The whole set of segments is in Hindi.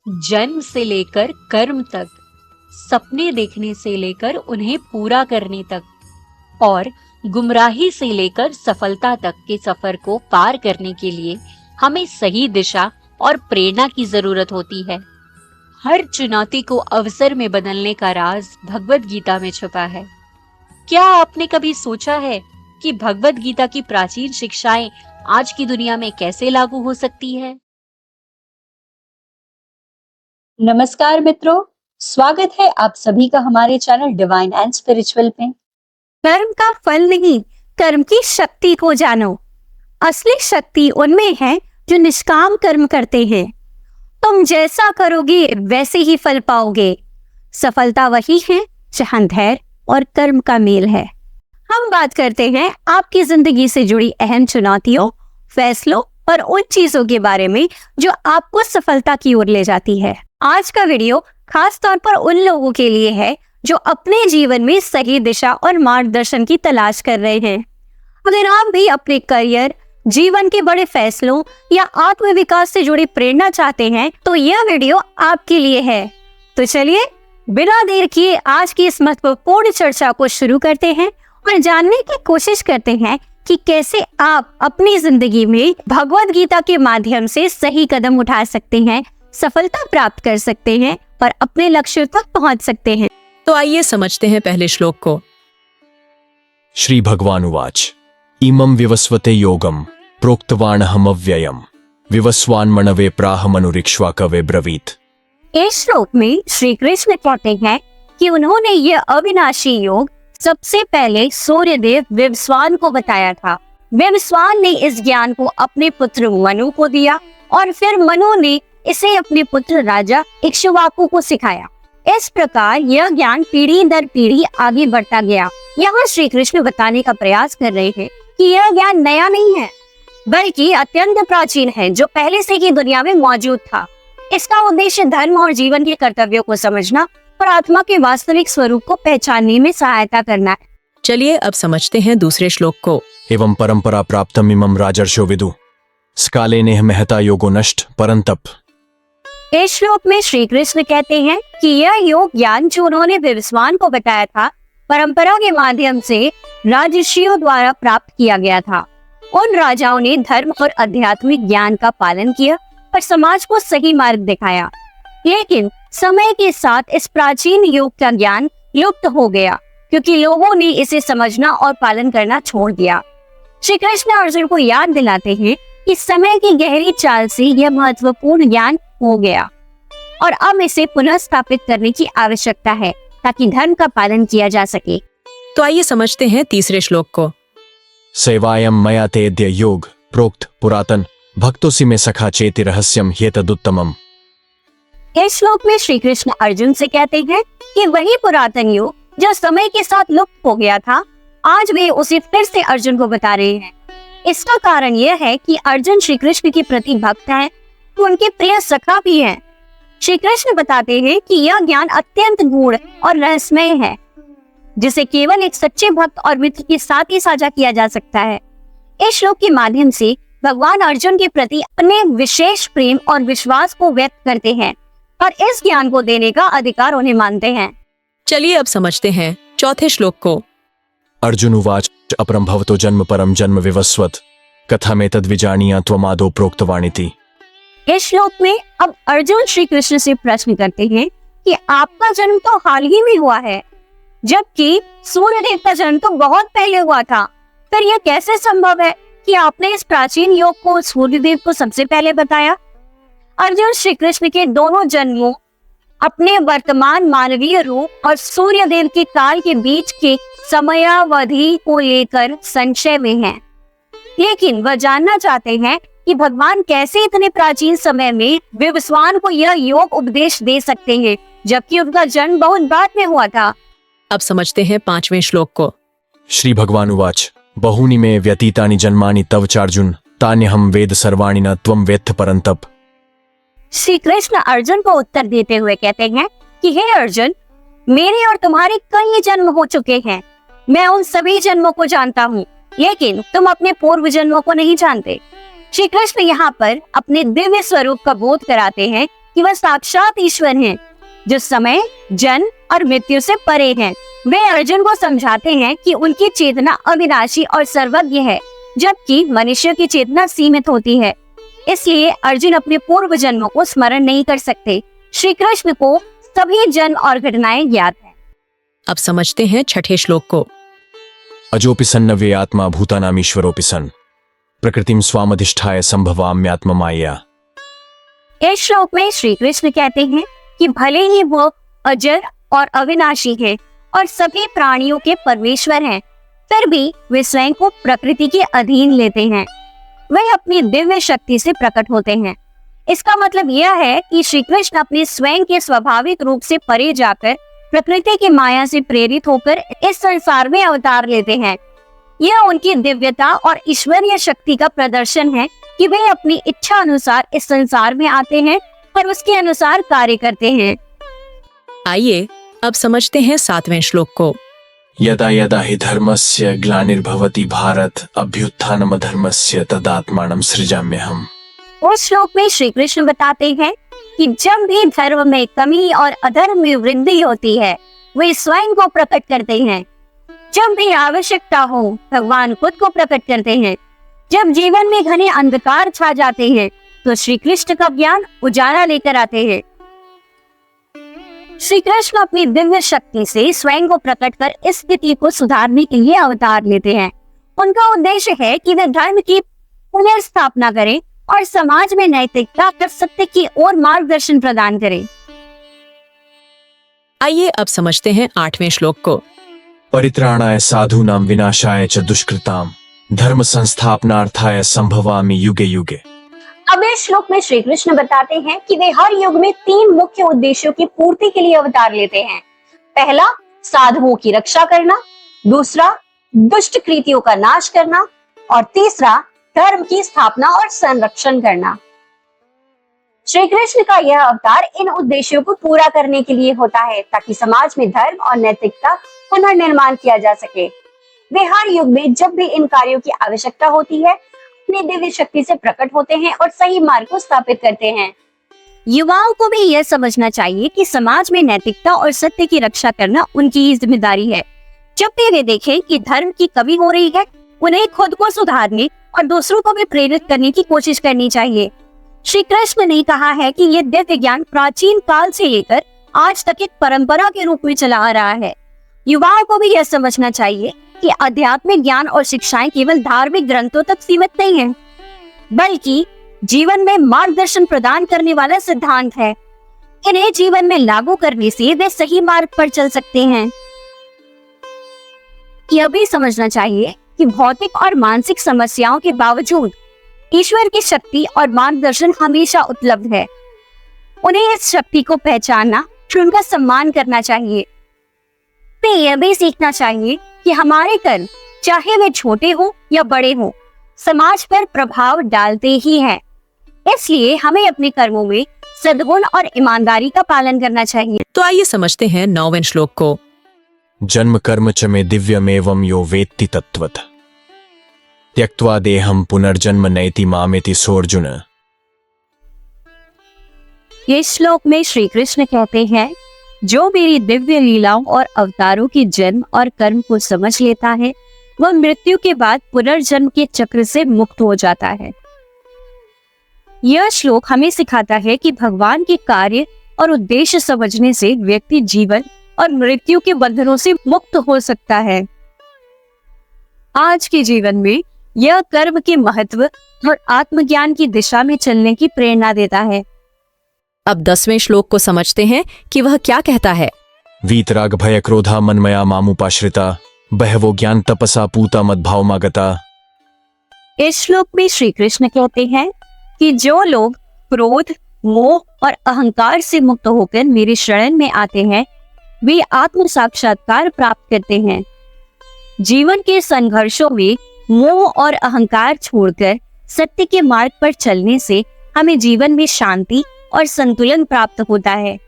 जन्म से लेकर कर्म तक, सपने देखने से लेकर उन्हें पूरा करने तक और गुमराही से लेकर सफलता तक के सफर को पार करने के लिए हमें सही दिशा और प्रेरणा की जरूरत होती है। हर चुनौती को अवसर में बदलने का राज भगवद गीता में छुपा है। क्या आपने कभी सोचा है कि भगवद गीता की प्राचीन शिक्षाएं आज की दुनिया में कैसे लागू हो सकती है? नमस्कार मित्रों, स्वागत है आप सभी का हमारे चैनल डिवाइन एंड स्पिरिचुअल पे। कर्म का फल नहीं, कर्म की शक्ति को जानो। असली शक्ति उनमें है जो निष्काम कर्म करते हैं। तुम जैसा करोगे वैसे ही फल पाओगे। सफलता वही है जहां धैर्य और कर्म का मेल है। हम बात करते हैं आपकी जिंदगी से जुड़ी अहम चुनौतियों, फैसलों और उन चीजों के बारे में जो आपको सफलता की ओर ले जाती है। आज का वीडियो खास तौर पर उन लोगों के लिए है जो अपने जीवन में सही दिशा और मार्गदर्शन की तलाश कर रहे हैं। अगर आप भी अपने करियर, जीवन के बड़े फैसलों या आत्मविकास से जुड़ी प्रेरणा चाहते हैं तो यह वीडियो आपके लिए है। तो चलिए बिना देर किए आज की इस महत्वपूर्ण चर्चा को शुरू करते हैं और जानने की कोशिश करते हैं कि कैसे आप अपनी जिंदगी में भगवद गीता के माध्यम से सही कदम उठा सकते हैं, सफलता प्राप्त कर सकते हैं और अपने लक्ष्य तक पहुंच सकते हैं। तो आइए समझते हैं पहले श्लोक को। श्री भगवानुवाच इमं विवस्वते योगम प्रोक्तवानहमव्ययम् विवस्वान्मनवे प्राहमनुरिक्ष्वाकवे ब्रवीत। इस श्लोक में श्री कृष्ण कहते हैं कि उन्होंने यह अविनाशी योग सबसे पहले सूर्यदेव विवस्वान को बताया था। विवस्वान ने इस ज्ञान को अपने पुत्र मनु को दिया और फिर मनु ने इसे अपने पुत्र राजा इक्ष्वाकु को सिखाया। इस प्रकार यह ज्ञान पीढ़ी दर पीढ़ी आगे बढ़ता गया। यहाँ श्री कृष्ण बताने का प्रयास कर रहे हैं कि यह ज्ञान नया नहीं है बल्कि अत्यंत प्राचीन है जो पहले से ही दुनिया में मौजूद था। इसका उद्देश्य धर्म और जीवन के कर्तव्यों को समझना और आत्मा के वास्तविक स्वरूप को पहचानने में सहायता करना है। चलिए अब समझते हैं दूसरे श्लोक को। एवं परंपरा प्राप्तम इमं राजर्षो विदु स्काले नेह महता योगो नष्ट परंतप। इस श्लोक में श्री कृष्ण कहते हैं कि यह योग ज्ञान जो उन्होंने विवस्वान को बताया था परंपरा के माध्यम से राजर्षियों द्वारा प्राप्त किया गया था। उन राजाओं ने धर्म और आध्यात्मिक ज्ञान का पालन किया और समाज को सही मार्ग दिखाया, लेकिन समय के साथ इस प्राचीन योग का ज्ञान लुप्त हो गया क्योंकि लोगों ने इसे समझना और पालन करना छोड़ दिया। श्री कृष्ण अर्जुन को याद दिलाते हैं कि समय की गहरी चाल से यह महत्वपूर्ण ज्ञान हो गया और अब इसे पुनः स्थापित करने की आवश्यकता है ताकि धर्म का पालन किया जा सके। तो आइए समझते हैं तीसरे श्लोक को। सेवायम मया तेद्य योग प्रोक्त पुरातन भक्तोसि में सखा चेति रहस्यम ह्येतदुत्तमम्। इस श्लोक में श्री कृष्ण अर्जुन से कहते हैं कि वही पुरातन योग जो समय के साथ लुप्त हो गया था, आज वे उसे फिर से अर्जुन को बता रहे हैं। इसका कारण यह है कि अर्जुन श्री कृष्ण के प्रति भक्त हैं, तो उनके प्रिय सखा भी हैं। श्री कृष्ण बताते हैं कि यह ज्ञान अत्यंत गूढ़ और रहस्यमय है जिसे केवल एक सच्चे भक्त और मित्र के साथ ही साझा किया जा सकता है। इस श्लोक के माध्यम से भगवान अर्जुन के प्रति अपने विशेष प्रेम और विश्वास को व्यक्त करते हैं और इस ज्ञान को देने का अधिकार उन्हें मानते हैं। चलिए अब समझते हैं चौथे श्लोक को। अर्जुन उवाच अपरं भवतो जन्म परम जन्म विवस्वत कथमेतद् विजानीया त्वमादौ प्रोक्तवानिति। इस श्लोक में अब अर्जुन श्री कृष्ण से प्रश्न करते हैं कि आपका जन्म तो हाल ही में हुआ है जबकि सूर्यदेव का जन्म तो बहुत पहले हुआ था। फिर यह कैसे संभव है कि आपने इस प्राचीन योग को सूर्यदेव को सबसे पहले बताया? अर्जुन श्री कृष्ण के दोनों जन्मों, अपने वर्तमान मानवीय रूप और सूर्यदेव के काल के बीच के समयावधि को लेकर संशय में हैं, लेकिन वह जानना चाहते हैं कि भगवान कैसे इतने प्राचीन समय में विवस्वान को यह योग उपदेश दे सकते हैं जबकि उनका जन्म बहुत बाद में हुआ था। अब समझते हैं पांचवें श्लोक को। श्री भगवानुवाच बहूनि मे व्यतीतानि जन्मानि तव चार्जुन तान्यहं वेद सर्वाणि न त्वं वेत्थ परंतप। श्री कृष्ण अर्जुन को उत्तर देते हुए कहते हैं कि हे अर्जुन, मेरे और तुम्हारे कई जन्म हो चुके हैं। मैं उन सभी जन्मों को जानता हूँ, लेकिन तुम अपने पूर्व जन्मों को नहीं जानते। श्री कृष्ण यहाँ पर अपने दिव्य स्वरूप का बोध कराते हैं कि वह साक्षात ईश्वर हैं, जो समय, जन्म और मृत्यु से परे हैं। वे अर्जुन को समझाते हैं कि उनकी चेतना अविनाशी और सर्वज्ञ है, जबकि मनुष्य की चेतना सीमित होती है। इसलिए अर्जुन अपने पूर्व जन्मों को स्मरण नहीं कर सकते। श्री कृष्ण को सभी जन्म और घटनाएं ज्ञात हैं। अब समझते हैं छठे श्लोक को। अजोपि सन्न वे आत्मा भूतानामीश्वरोपि सन् प्रकृतिम स्वामधिष्ठाय संभवाम्यात्म माया। इस श्लोक में श्री कृष्ण कहते हैं कि भले ही वो अजर और अविनाशी है और सभी प्राणियों के परमेश्वर हैं, फिर भी वे स्वयं को प्रकृति के अधीन लेते हैं। वे अपनी दिव्य शक्ति से प्रकट होते हैं। इसका मतलब यह है कि श्री कृष्ण अपने स्वयं के स्वाभाविक रूप से परे जाकर प्रकृति की माया से प्रेरित होकर इस संसार में अवतार लेते हैं। यह उनकी दिव्यता और ईश्वरीय शक्ति का प्रदर्शन है कि वे अपनी इच्छा अनुसार इस संसार में आते हैं और उसके अनुसार कार्य करते हैं। आइए अब समझते हैं 7वें श्लोक को। यदा यदा हि धर्मस्य ग्लानिर्भवति भारत अभ्युत्थानम धर्मस्य तदात्मानं सृजाम्यहम्। उस श्लोक में श्री कृष्ण बताते हैं कि जब भी धर्म में कमी और अधर्म में वृद्धि होती है, वे स्वयं को प्रकट करते हैं। जब भी आवश्यकता हो, भगवान खुद को प्रकट करते हैं। जब जीवन में घने अंधकार छा जाते हैं, तो श्री कृष्ण का ज्ञान उजाला लेकर आते हैं। श्री कृष्ण अपनी दिव्य शक्ति से स्वयं को प्रकट कर इस स्थिति को सुधारने के लिए अवतार लेते हैं। उनका उद्देश्य है कि वे धर्म की पुनर्स्थापना करें और समाज में नैतिकता और सत्य की ओर मार्गदर्शन प्रदान करें। आइए अब समझते हैं 8वें श्लोक को। परित्राणाय साधूनां विनाशाय च दुष्कृतां धर्म संस्थापनार्थाय संभवामि युगे युगे। अब इस श्लोक में श्री कृष्ण बताते हैं कि वे हर युग में 3 मुख्य उद्देश्यों की पूर्ति के लिए अवतार लेते हैं। पहला, साधुओं की रक्षा करना, दूसरा, दुष्ट कृतियों का नाश करना, और तीसरा, धर्म की स्थापना और संरक्षण करना। श्री कृष्ण का यह अवतार इन उद्देश्यों को पूरा करने के लिए होता है, ताकि समाज में धर्म और नैतिकता पुनर्निर्माण किया जा सके। वे हर युग में जब भी इन कार्यों की आवश्यकता होती है, अपनी दिव्य शक्ति से प्रकट होते हैं और सही मार्ग को स्थापित करते हैं। युवाओं को भी यह समझना चाहिए कि समाज में नैतिकता और सत्य की रक्षा करना उनकी ही जिम्मेदारी है। जब भी वे देखें कि धर्म की कमी हो रही है, उन्हें खुद को सुधारने और दूसरों को भी प्रेरित करने की कोशिश करनी चाहिए। श्री कृष्ण ने कहा है कि यह दिव्य ज्ञान प्राचीन काल से लेकर आज तक एक परंपरा के रूप में चला आ रहा है। युवाओं को भी यह समझना चाहिए कि आध्यात्मिक ज्ञान और शिक्षाएं केवल धार्मिक ग्रंथों तक सीमित नहीं हैं, बल्कि जीवन में मार्गदर्शन प्रदान करने वाला सिद्धांत है। इन्हें जीवन में लागू करने से वे सही मार्ग पर चल सकते हैं। यह भी समझना चाहिए कि भौतिक और मानसिक समस्याओं के बावजूद ईश्वर की शक्ति और मार्गदर्शन हमेशा उपलब्ध है। उन्हें इस शक्ति को पहचानना, उनका सम्मान करना चाहिए। हमें यह भी सीखना चाहिए कि हमारे कर्म, चाहे वे छोटे हो या बड़े हो, समाज पर प्रभाव डालते ही हैं। इसलिए हमें अपने कर्मों में सद्गुण और ईमानदारी का पालन करना चाहिए। तो आइए समझते हैं 9वें श्लोक को। जन्म कर्म च मे दिव्यमेवं यो वेत्ति तत्त्वत् त्यक्त्वा देहं पुनर्जन्म नैति मामेति सोऽर्जुन। इस श्लोक में श्री कृष्ण कहते हैं, जो मेरी दिव्य लीलाओं और अवतारों की जन्म और कर्म को समझ लेता है, वह मृत्यु के बाद पुनर्जन्म के चक्र से मुक्त हो जाता है। यह श्लोक हमें सिखाता है कि भगवान के कार्य और उद्देश्य समझने से व्यक्ति जीवन और मृत्यु के बंधनों से मुक्त हो सकता है। आज के जीवन में यह कर्म के महत्व और आत्मज्ञान की दिशा में चलने की प्रेरणा देता है। अब 10वें श्लोक को समझते हैं कि वह क्या कहता है। वीतराग भय क्रोधा मनमया मामुपाश्रिता बहवो ज्ञान तपसा पूता मद्भावमागता। इस श्लोक में श्री कृष्ण कहते हैं कि जो लोग क्रोध, मोह और अहंकार से मुक्त होकर मेरे शरण में आते हैं, वे आत्म साक्षात्कार प्राप्त करते हैं। जीवन के संघर्षों में मोह और अहंकार छोड़कर सत्य के मार्ग पर चलने से हमें जीवन में शांति और संतुलन प्राप्त होता है।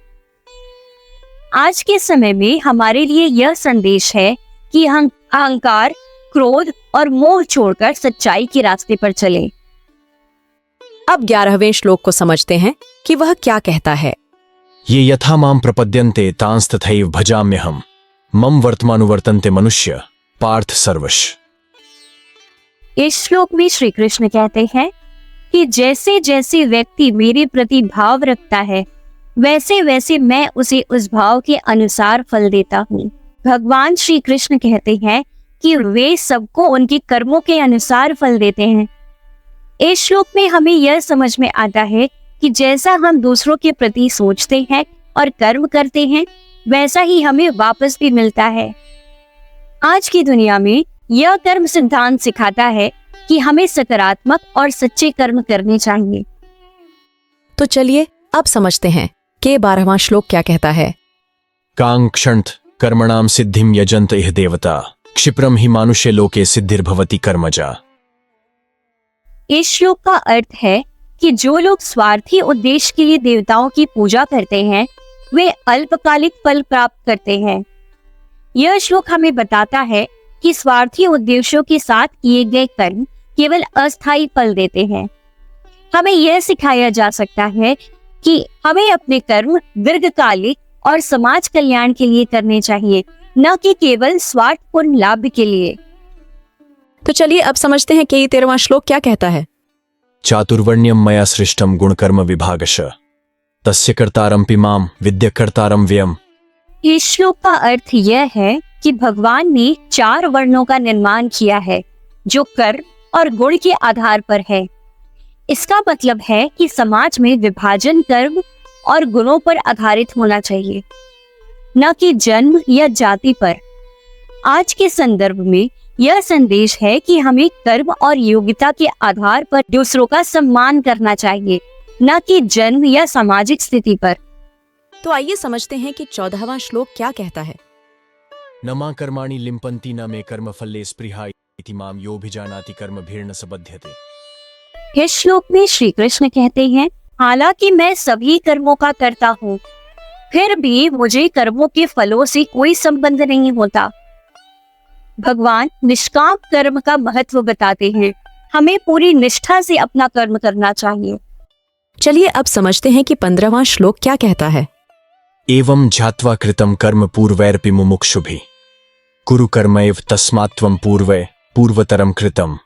आज के समय में हमारे लिए यह संदेश है कि हम अहंकार, क्रोध और मोह छोड़कर सच्चाई के रास्ते पर चलें। अब 11वें श्लोक को समझते हैं कि वह क्या कहता है। ये यथा माम प्रपद्यन्ते तांस्तथैव भजाम्यहम् मम वर्तमानुवर्तन्ते मनुष्य पार्थ सर्वश। इस श्लोक में श्री कृष्ण कहते हैं कि जैसे जैसे व्यक्ति मेरे प्रति भाव रखता है वैसे वैसे मैं उसे उस भाव के अनुसार फल देता हूँ। भगवान श्री कृष्ण कहते हैं कि वे सबको उनके कर्मों के अनुसार फल देते हैं। इस श्लोक में हमें यह समझ में आता है कि जैसा हम दूसरों के प्रति सोचते हैं और कर्म करते हैं वैसा ही हमें वापस भी मिलता है। आज की दुनिया में यह कर्म सिद्धांत सिखाता है कि हमें सकारात्मक और सच्चे कर्म करने चाहिए। तो चलिए अब समझते हैं कि 12वां श्लोक क्या कहता है। कांक्षण्त कर्मणाम सिद्धिम यजन्त इह देवता क्षिप्रम ही मानुष्य लोके सिद्धिर्भवति कर्मजा। इस श्लोक का अर्थ है कि जो लोग स्वार्थी उद्देश्य के लिए देवताओं की पूजा करते हैं वे अल्पकालिक फल प्राप्त करते हैं। यह श्लोक हमें बताता है कि स्वार्थी उद्देश्यों के साथ किए गए कर्म केवल अस्थायी फल देते हैं। हमें यह सिखाया जा सकता है कि हमें अपने कर्म दीर्घकालिक और समाज कल्याण के लिए करने चाहिए, न कि केवल स्वार्थपूर्ण लाभ के लिए। तो चलिए अब समझते हैं कि ये 13वां श्लोक क्या कहता है। चातुर्वर्ण्यम मया सृष्टम गुणकर्म विभागश तस्य कर्तारमपि माम विद्यकर्तारम व्ययम्। इस श्लोक का अर्थ यह है कि भगवान ने 4 वर्णों का निर्माण किया है जो कर्म और गुण के आधार पर है। इसका मतलब है कि समाज में विभाजन कर्म और गुणों पर आधारित होना चाहिए, न कि जन्म या जाति पर। आज के संदर्भ में यह संदेश है कि हमें कर्म और योग्यता के आधार पर दूसरों का सम्मान करना चाहिए, न कि जन्म या सामाजिक स्थिति पर। तो आइए समझते हैं कि 14वां श्लोक क्या कहता है। न मा कर्माणि लिम्पन्ति न मे कर्मफले स्पृहा इति माम यो भिजानाति कर्मभिर्न सबध्यते। इस श्लोक में श्री कृष्ण कहते हैं, हालांकि मैं सभी कर्मों का करता हूँ, फिर भी मुझे कर्मों के फलों से कोई संबंध नहीं होता। भगवान निष्काम कर्म का महत्व बताते हैं। हमें पूरी निष्ठा से अपना कर्म करना चाहिए। चलिए अब समझते हैं कि 15वां श्लोक क्या कहता है। एवं ध्यात्वा कृतं कर्म पूर्वैरपि मुमुक्षुभिः कुरु कर्मैव तस्मात् त्वं पूर्वे पूर्वतरम कृतम्।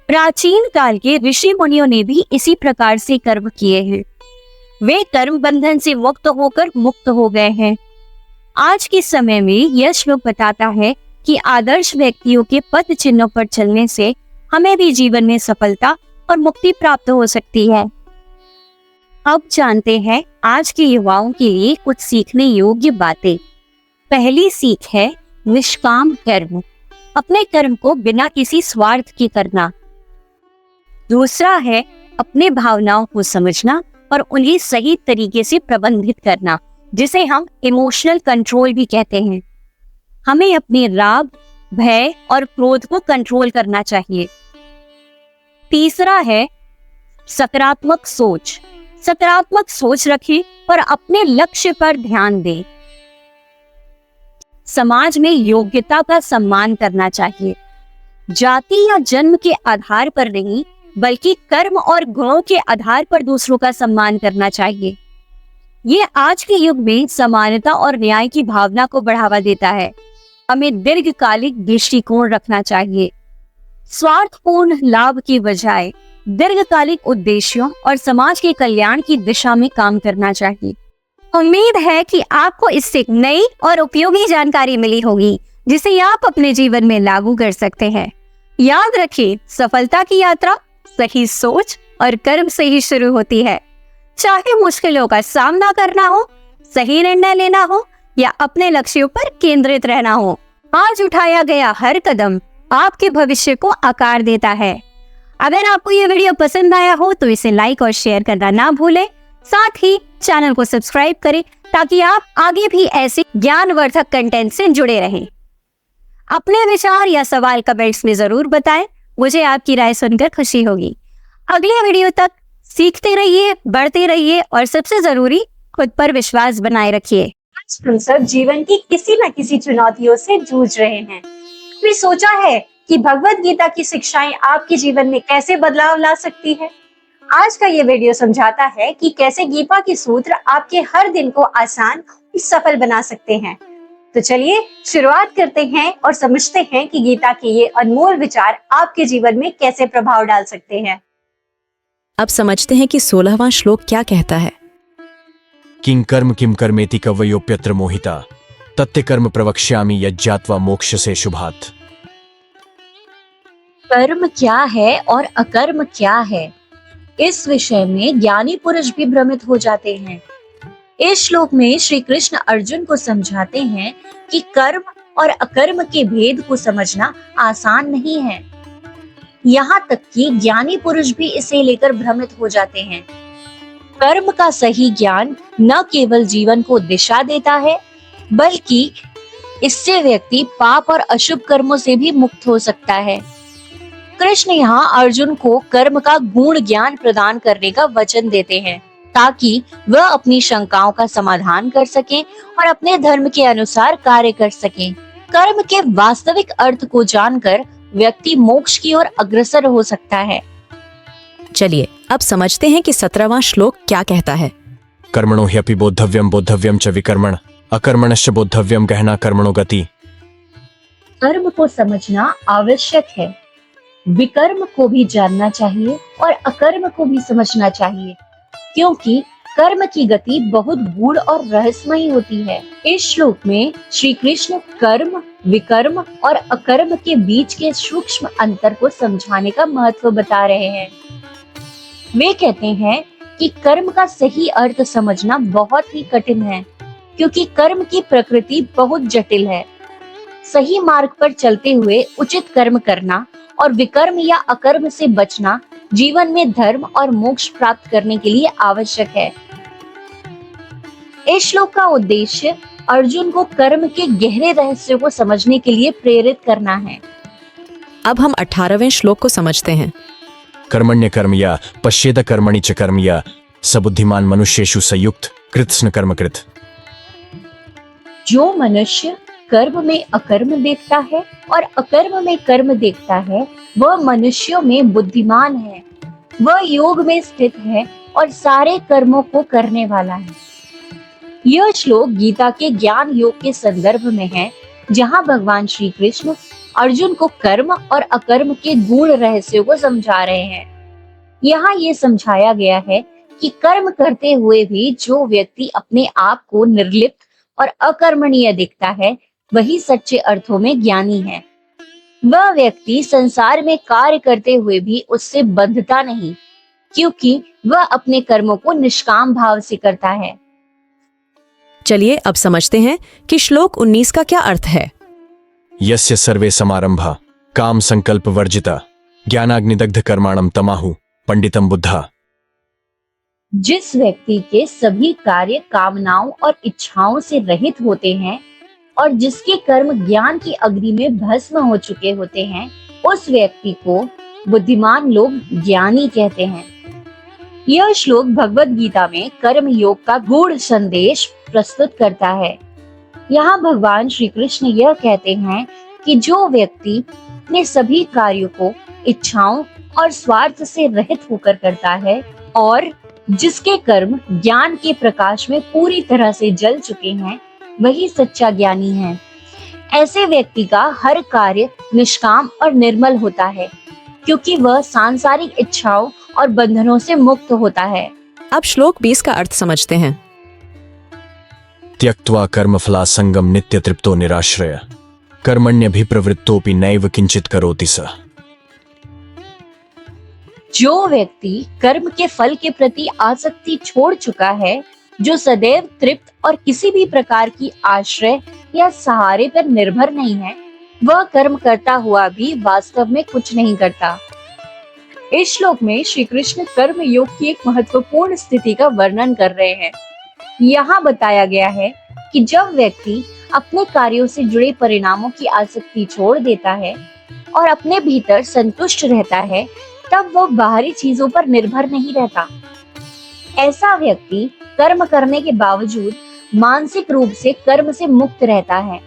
प्राचीन काल के ऋषि मुनियों ने भी इसी प्रकार से कर्म किए हैं। वे कर्म बंधन से मुक्त होकर मुक्त हो गए हैं। आज के समय में यह श्लोक बताता है कि आदर्श व्यक्तियों के पथ चिन्हों पर चलने से हमें भी जीवन में सफलता और मुक्ति प्राप्त हो सकती है। अब जानते हैं आज के युवाओं के लिए कुछ सीखने योग्य बातें। पहली सीख है निष्काम कर्म, अपने कर्म को बिना किसी स्वार्थ के करना। दूसरा है अपने भावनाओं को समझना और उन्हें सही तरीके से प्रबंधित करना, जिसे हम इमोशनल कंट्रोल भी कहते हैं। हमें अपने राग, भय और क्रोध को कंट्रोल करना चाहिए। तीसरा है सकारात्मक सोच। सकारात्मक सोच रखें और अपने लक्ष्य पर ध्यान दें। समाज में योग्यता का सम्मान करना चाहिए, जाति या जन्म के आधार पर नहीं बल्कि कर्म और गुणों के आधार पर दूसरों का सम्मान करना चाहिए। ये आज के युग में समानता और न्याय की भावना को बढ़ावा देता है। हमें दीर्घकालिक दृष्टिकोण रखना चाहिए, स्वार्थपूर्ण लाभ की बजाय दीर्घकालिक उद्देश्यों और समाज के कल्याण की दिशा में काम करना चाहिए। उम्मीद है कि आपको इससे नई और उपयोगी जानकारी मिली होगी जिसे आप अपने जीवन में लागू कर सकते हैं। याद रखिए, सफलता की यात्रा सही सोच और कर्म से ही शुरू होती है। चाहे मुश्किलों का सामना करना हो, सही निर्णय लेना हो या अपने लक्ष्यों पर केंद्रित रहना हो, आज उठाया गया हर कदम आपके भविष्य को आकार देता है। अगर आपको ये वीडियो पसंद आया हो तो इसे लाइक और शेयर करना ना भूलें। साथ ही चैनल को सब्सक्राइब करें ताकि आप आगे भी ऐसे ज्ञानवर्धक कंटेंट से जुड़े रहें। अपने विचार या सवाल कमेंट्स में जरूर बताएं, मुझे आपकी राय सुनकर खुशी होगी। अगले वीडियो तक सीखते रहिए, बढ़ते रहिए और सबसे जरूरी खुद पर विश्वास बनाए रखिए। हम सब जीवन की किसी न किसी चुनौतियों से जूझ रहे हैं। कभी सोचा है कि भगवत गीता की शिक्षाएं आपके जीवन में कैसे बदलाव ला सकती है? आज का ये वीडियो समझाता है कि कैसे गीता के सूत्र आपके हर दिन को आसान और सफल बना सकते हैं। तो चलिए शुरुआत करते हैं और समझते हैं कि गीता के ये अनमोल विचार आपके जीवन में कैसे प्रभाव डाल सकते हैं। अब समझते हैं कि 16वां श्लोक क्या कहता है। किं कर्मेति कवयोप्यत्र मोहिता तत्ते कर्म प्रवक्ष्यामि यज्ञात्वा मोक्ष से शुभात्। कर्म क्या है और अकर्म क्या है, इस विषय में ज्ञानी पुरुष भी भ्रमित हो जाते हैं। इस श्लोक में श्री कृष्ण अर्जुन को समझाते हैं कि कर्म और अकर्म के भेद को समझना आसान नहीं है। यहाँ तक कि ज्ञानी पुरुष भी इसे लेकर भ्रमित हो जाते हैं। कर्म का सही ज्ञान न केवल जीवन को दिशा देता है, बल्कि इससे व्यक्ति पाप और अशुभ कर्मों से भी मुक्त हो सकता है। कृष्ण यहाँ अर्जुन को कर्म का गुण ज्ञान प्रदान करने का वचन देते हैं ताकि वह अपनी शंकाओं का समाधान कर सकें और अपने धर्म के अनुसार कार्य कर सकें। कर्म के वास्तविक अर्थ को जानकर व्यक्ति मोक्ष की ओर अग्रसर हो सकता है। चलिए अब समझते हैं कि 17वां श्लोक क्या कहता है। कर्मणो ह्यपि बोद्धव्यम च विकर्मण अकर्मणश्च बोद्धव्यम गहना कर्मणो गति। कर्म को समझना आवश्यक है, विकर्म को भी जानना चाहिए और अकर्म को भी समझना चाहिए, क्योंकि कर्म की गति बहुत गूढ़ और रहस्यमयी होती है। इस श्लोक में श्री कृष्ण कर्म, विकर्म और अकर्म के बीच के सूक्ष्म अंतर को समझाने का महत्व बता रहे हैं। वे कहते हैं कि कर्म का सही अर्थ समझना बहुत ही कठिन है, क्योंकि कर्म की प्रकृति बहुत जटिल है। सही मार्ग पर चलते हुए उचित कर्म करना और विकर्म या अकर्म से बचना जीवन में धर्म और मोक्ष प्राप्त करने के लिए आवश्यक है। इस श्लोक का उद्देश्य अर्जुन को कर्म के गहरे रहस्य को समझने के लिए प्रेरित करना है। अब हम 18वें श्लोक को समझते हैं। कर्मण्य कर्म या पश्येद कर्मणि च कर्म या सबुद्धिमान मनुष्येषु संयुक्त कृत्स्न कर्म कृत। जो मनुष्य कर्म में अकर्म देखता है और अकर्म में कर्म देखता है, वह मनुष्यों में बुद्धिमान है। वह योग में स्थित है और सारे कर्मों को करने वाला है। यह श्लोक गीता के ज्ञान योग के संदर्भ में है, जहाँ भगवान श्री कृष्ण अर्जुन को कर्म और अकर्म के गूढ़ रहस्यों को समझा रहे हैं। यहाँ ये समझाया गया है कि कर्म करते हुए भी जो व्यक्ति अपने आप को निर्लिप्त और अकर्मणीय दिखता है, वही सच्चे अर्थों में ज्ञानी है। वह व्यक्ति संसार में कार्य करते हुए भी उससे बंधता नहीं, क्योंकि वह अपने कर्मों को निष्काम भाव से करता है। चलिए अब समझते हैं कि श्लोक 19 का क्या अर्थ है। यस्य सर्वे समारंभा काम संकल्प वर्जिता ज्ञानाग्निदग्ध कर्माणम तमाहु पंडितम बुद्धा। जिस व्यक्ति के सभी कार्य कामनाओं और इच्छाओं से रहित होते हैं और जिसके कर्म ज्ञान की अग्नि में भस्म हो चुके होते हैं, उस व्यक्ति को बुद्धिमान लोग ज्ञानी कहते हैं। यह श्लोक भगवद गीता में कर्म योग का गूढ़ संदेश प्रस्तुत करता है। यहाँ भगवान श्री कृष्ण यह कहते हैं कि जो व्यक्ति अपने सभी कार्यों को इच्छाओं और स्वार्थ से रहित होकर करता है और जिसके कर्म ज्ञान के प्रकाश में पूरी तरह से जल चुके हैं, वही सच्चा ज्ञानी है। ऐसे व्यक्ति का हर कार्य निष्काम और निर्मल होता है, क्योंकि वह सांसारिक इच्छाओं और बंधनों से मुक्त होता है। अब श्लोक 20 का अर्थ समझते हैं। त्यक्त्वा कर्मफला संगम नित्य तृप्तो निराश्रय कर्मण्यभिप्रवृत्तोपि नैव किंचित करोति सः। जो व्यक्ति कर्म के फल के प्रति आसक्ति छोड़ चुका है, जो सदैव तृप्त और किसी भी प्रकार की आश्रय या सहारे पर निर्भर नहीं है, वह कर्म करता हुआ भी वास्तव में कुछ नहीं करता। इस श्लोक में श्री कृष्ण कर्म योग की एक महत्वपूर्ण स्थिति का वर्णन कर रहे हैं। यहाँ बताया गया है कि जब व्यक्ति अपने कार्यों से जुड़े परिणामों की आसक्ति छोड़ देता है और अपने भीतर संतुष्ट रहता है, तब वो बाहरी चीजों पर निर्भर नहीं रहता। ऐसा व्यक्ति कर्म करने के बावजूद मानसिक रूप से कर्म से मुक्त रहता है,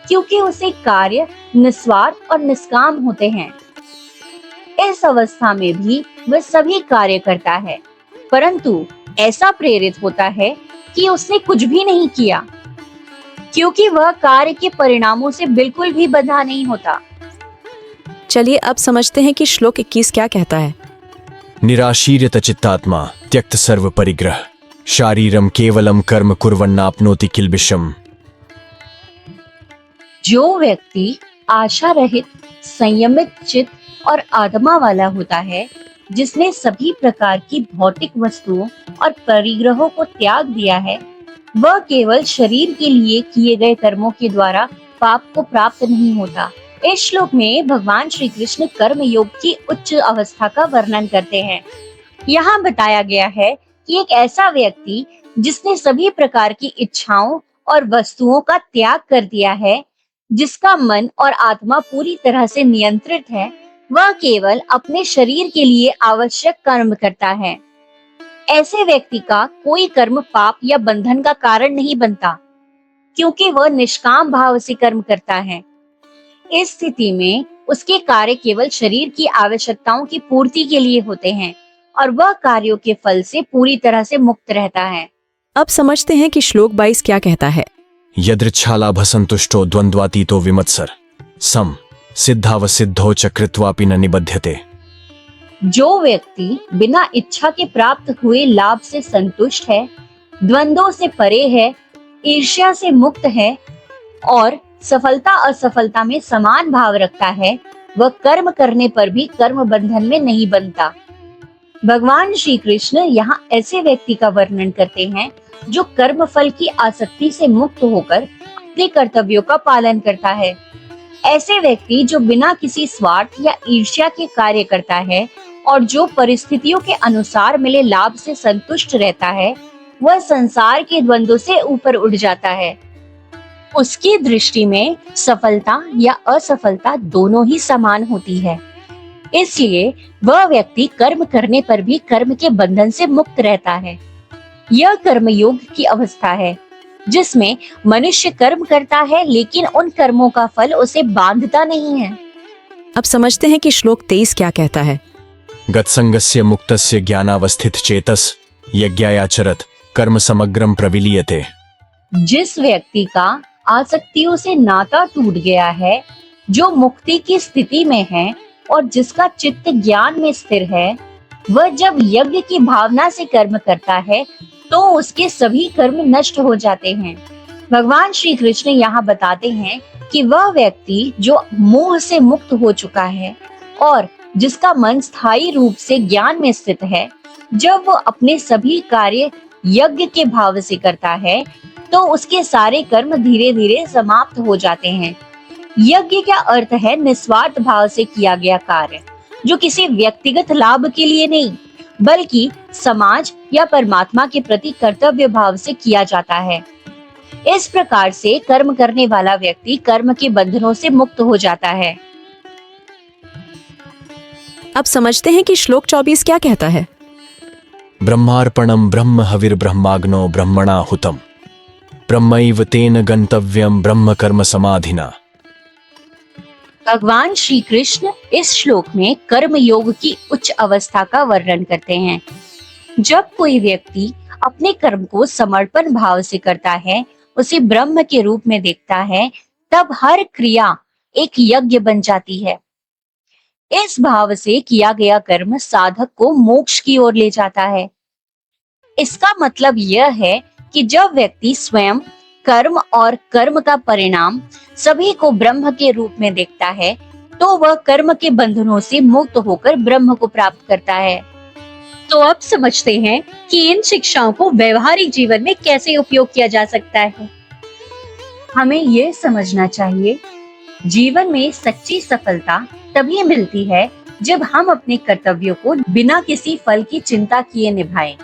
क्योंकि उसे कार्य निस्वार्थ और निष्काम होते हैं। इस अवस्था में भी वह सभी कार्य करता है, परंतु ऐसा प्रेरित होता है कि उसने कुछ भी नहीं किया, क्योंकि वह कार्य के परिणामों से बिल्कुल भी बंधा नहीं होता। चलिए अब समझते हैं कि श्लोक 21 क्या कहता है। निराशीर्यत चित्तात्मा त्यक्त सर्व परिग्रह शारीरम केवलम कर्म कुर्वन्नाप्नोति किल्बिषम। जो व्यक्ति आशा रहित, संयमित चित्त और आत्मा वाला होता है, जिसने सभी प्रकार की भौतिक वस्तुओं और परिग्रहों को त्याग दिया है, वह केवल शरीर के लिए किए गए कर्मों के द्वारा पाप को प्राप्त नहीं होता। इस श्लोक में भगवान श्री कृष्ण कर्म योग की उच्च अवस्था का वर्णन करते हैं। यहाँ बताया गया है कि एक ऐसा व्यक्ति जिसने सभी प्रकार की इच्छाओं और वस्तुओं का त्याग कर दिया है, जिसका मन और आत्मा पूरी तरह से नियंत्रित है, वह केवल अपने शरीर के लिए आवश्यक कर्म करता है। ऐसे व्यक्ति का कोई कर्म पाप या बंधन का कारण नहीं बनता, क्योंकि वह निष्काम भाव से कर्म करता है। इस स्थिति में उसके कार्य केवल शरीर की आवश्यकताओं की पूर्ति के लिए होते हैं और वह कार्यों के फल से पूरी तरह से मुक्त रहता है। अब समझते हैं कि श्लोक 22 क्या कहता है। यदृच्छालाभ संतुष्टो द्वंद्वातीतो विमत्सर सम सिद्धावसिद्धो च कृत्वापि न निबध्यते। जो व्यक्ति बिना इच्छा के प्राप्त हुए लाभ से संतुष्ट है, द्वंद्वों से परे है, ईर्ष्या से मुक्त है और सफलता असफलता में समान भाव रखता है, वह कर्म करने पर भी कर्म बंधन में नहीं बनता। भगवान श्री कृष्ण यहाँ ऐसे व्यक्ति का वर्णन करते हैं जो कर्म फल की आसक्ति से मुक्त होकर अपने कर्तव्यों का पालन करता है। ऐसे व्यक्ति जो बिना किसी स्वार्थ या ईर्ष्या के कार्य करता है और जो परिस्थितियों के अनुसार मिले लाभ से संतुष्ट रहता है, वह संसार के द्वंद्वों से ऊपर उठ जाता है। उसकी दृष्टि में सफलता या असफलता दोनों ही समान होती है, इसलिए वह व्यक्ति कर्म करने पर भी कर्म के बंधन से मुक्त रहता है। यह कर्म योग की अवस्था है, जिसमें मनुष्य कर्म करता है, लेकिन उन कर्मों का फल उसे बांधता नहीं है। अब समझते हैं कि श्लोक 23 क्या कहता है। गत्संगस्य मुक्तस्य ज्ञानावस्थित चेतस यज्ञायाचरत कर्म समग्रम प्रविलीयते। जिस व्यक्ति का आसक्तियों से नाता टूट गया है, जो मुक्ति की स्थिति में है और जिसका चित्त ज्ञान में स्थिर है, वह जब यज्ञ की भावना से कर्म करता है तो उसके सभी कर्म नष्ट हो जाते हैं। भगवान श्री कृष्ण यहाँ बताते हैं कि वह व्यक्ति जो मोह से मुक्त हो चुका है और जिसका मन स्थायी रूप से ज्ञान में स्थित है, जब वो अपने सभी कार्य यज्ञ के भाव से करता है तो उसके सारे कर्म धीरे धीरे समाप्त हो जाते हैं। यज्ञ का अर्थ है निस्वार्थ भाव से किया गया कार्य, जो किसी व्यक्तिगत लाभ के लिए नहीं बल्कि समाज या परमात्मा के प्रति कर्तव्य भाव से किया जाता है। इस प्रकार से कर्म करने वाला व्यक्ति कर्म के बंधनों से मुक्त हो जाता है। अब समझते हैं कि श्लोक 24 क्या कहता है। ब्रह्मार्पणम ब्रह्म हविर्ब्रह्माग्नो ब्रह्मणा हुतम ब्रह्मैव तेन गंतव्यम ब्रह्म कर्म समाधिना। भगवान श्री कृष्ण इस श्लोक में कर्म योग की उच्च अवस्था का वर्णन करते हैं। जब कोई व्यक्ति अपने कर्म को समर्पण भाव से करता है, उसे ब्रह्म के रूप में देखता है, तब हर क्रिया एक यज्ञ बन जाती है। इस भाव से किया गया कर्म साधक को मोक्ष की ओर ले जाता है। इसका मतलब यह है कि जब व्यक्ति स्वयं कर्म और कर्म का परिणाम सभी को ब्रह्म के रूप में देखता है, तो वह कर्म के बंधनों से मुक्त होकर ब्रह्म को प्राप्त करता है। तो अब समझते हैं कि इन शिक्षाओं को व्यवहारिक जीवन में कैसे उपयोग किया जा सकता है। हमें यह समझना चाहिए, जीवन में सच्ची सफलता तभी मिलती है जब हम अपने कर्तव्यों को बिना किसी फल की चिंता किए निभाएं।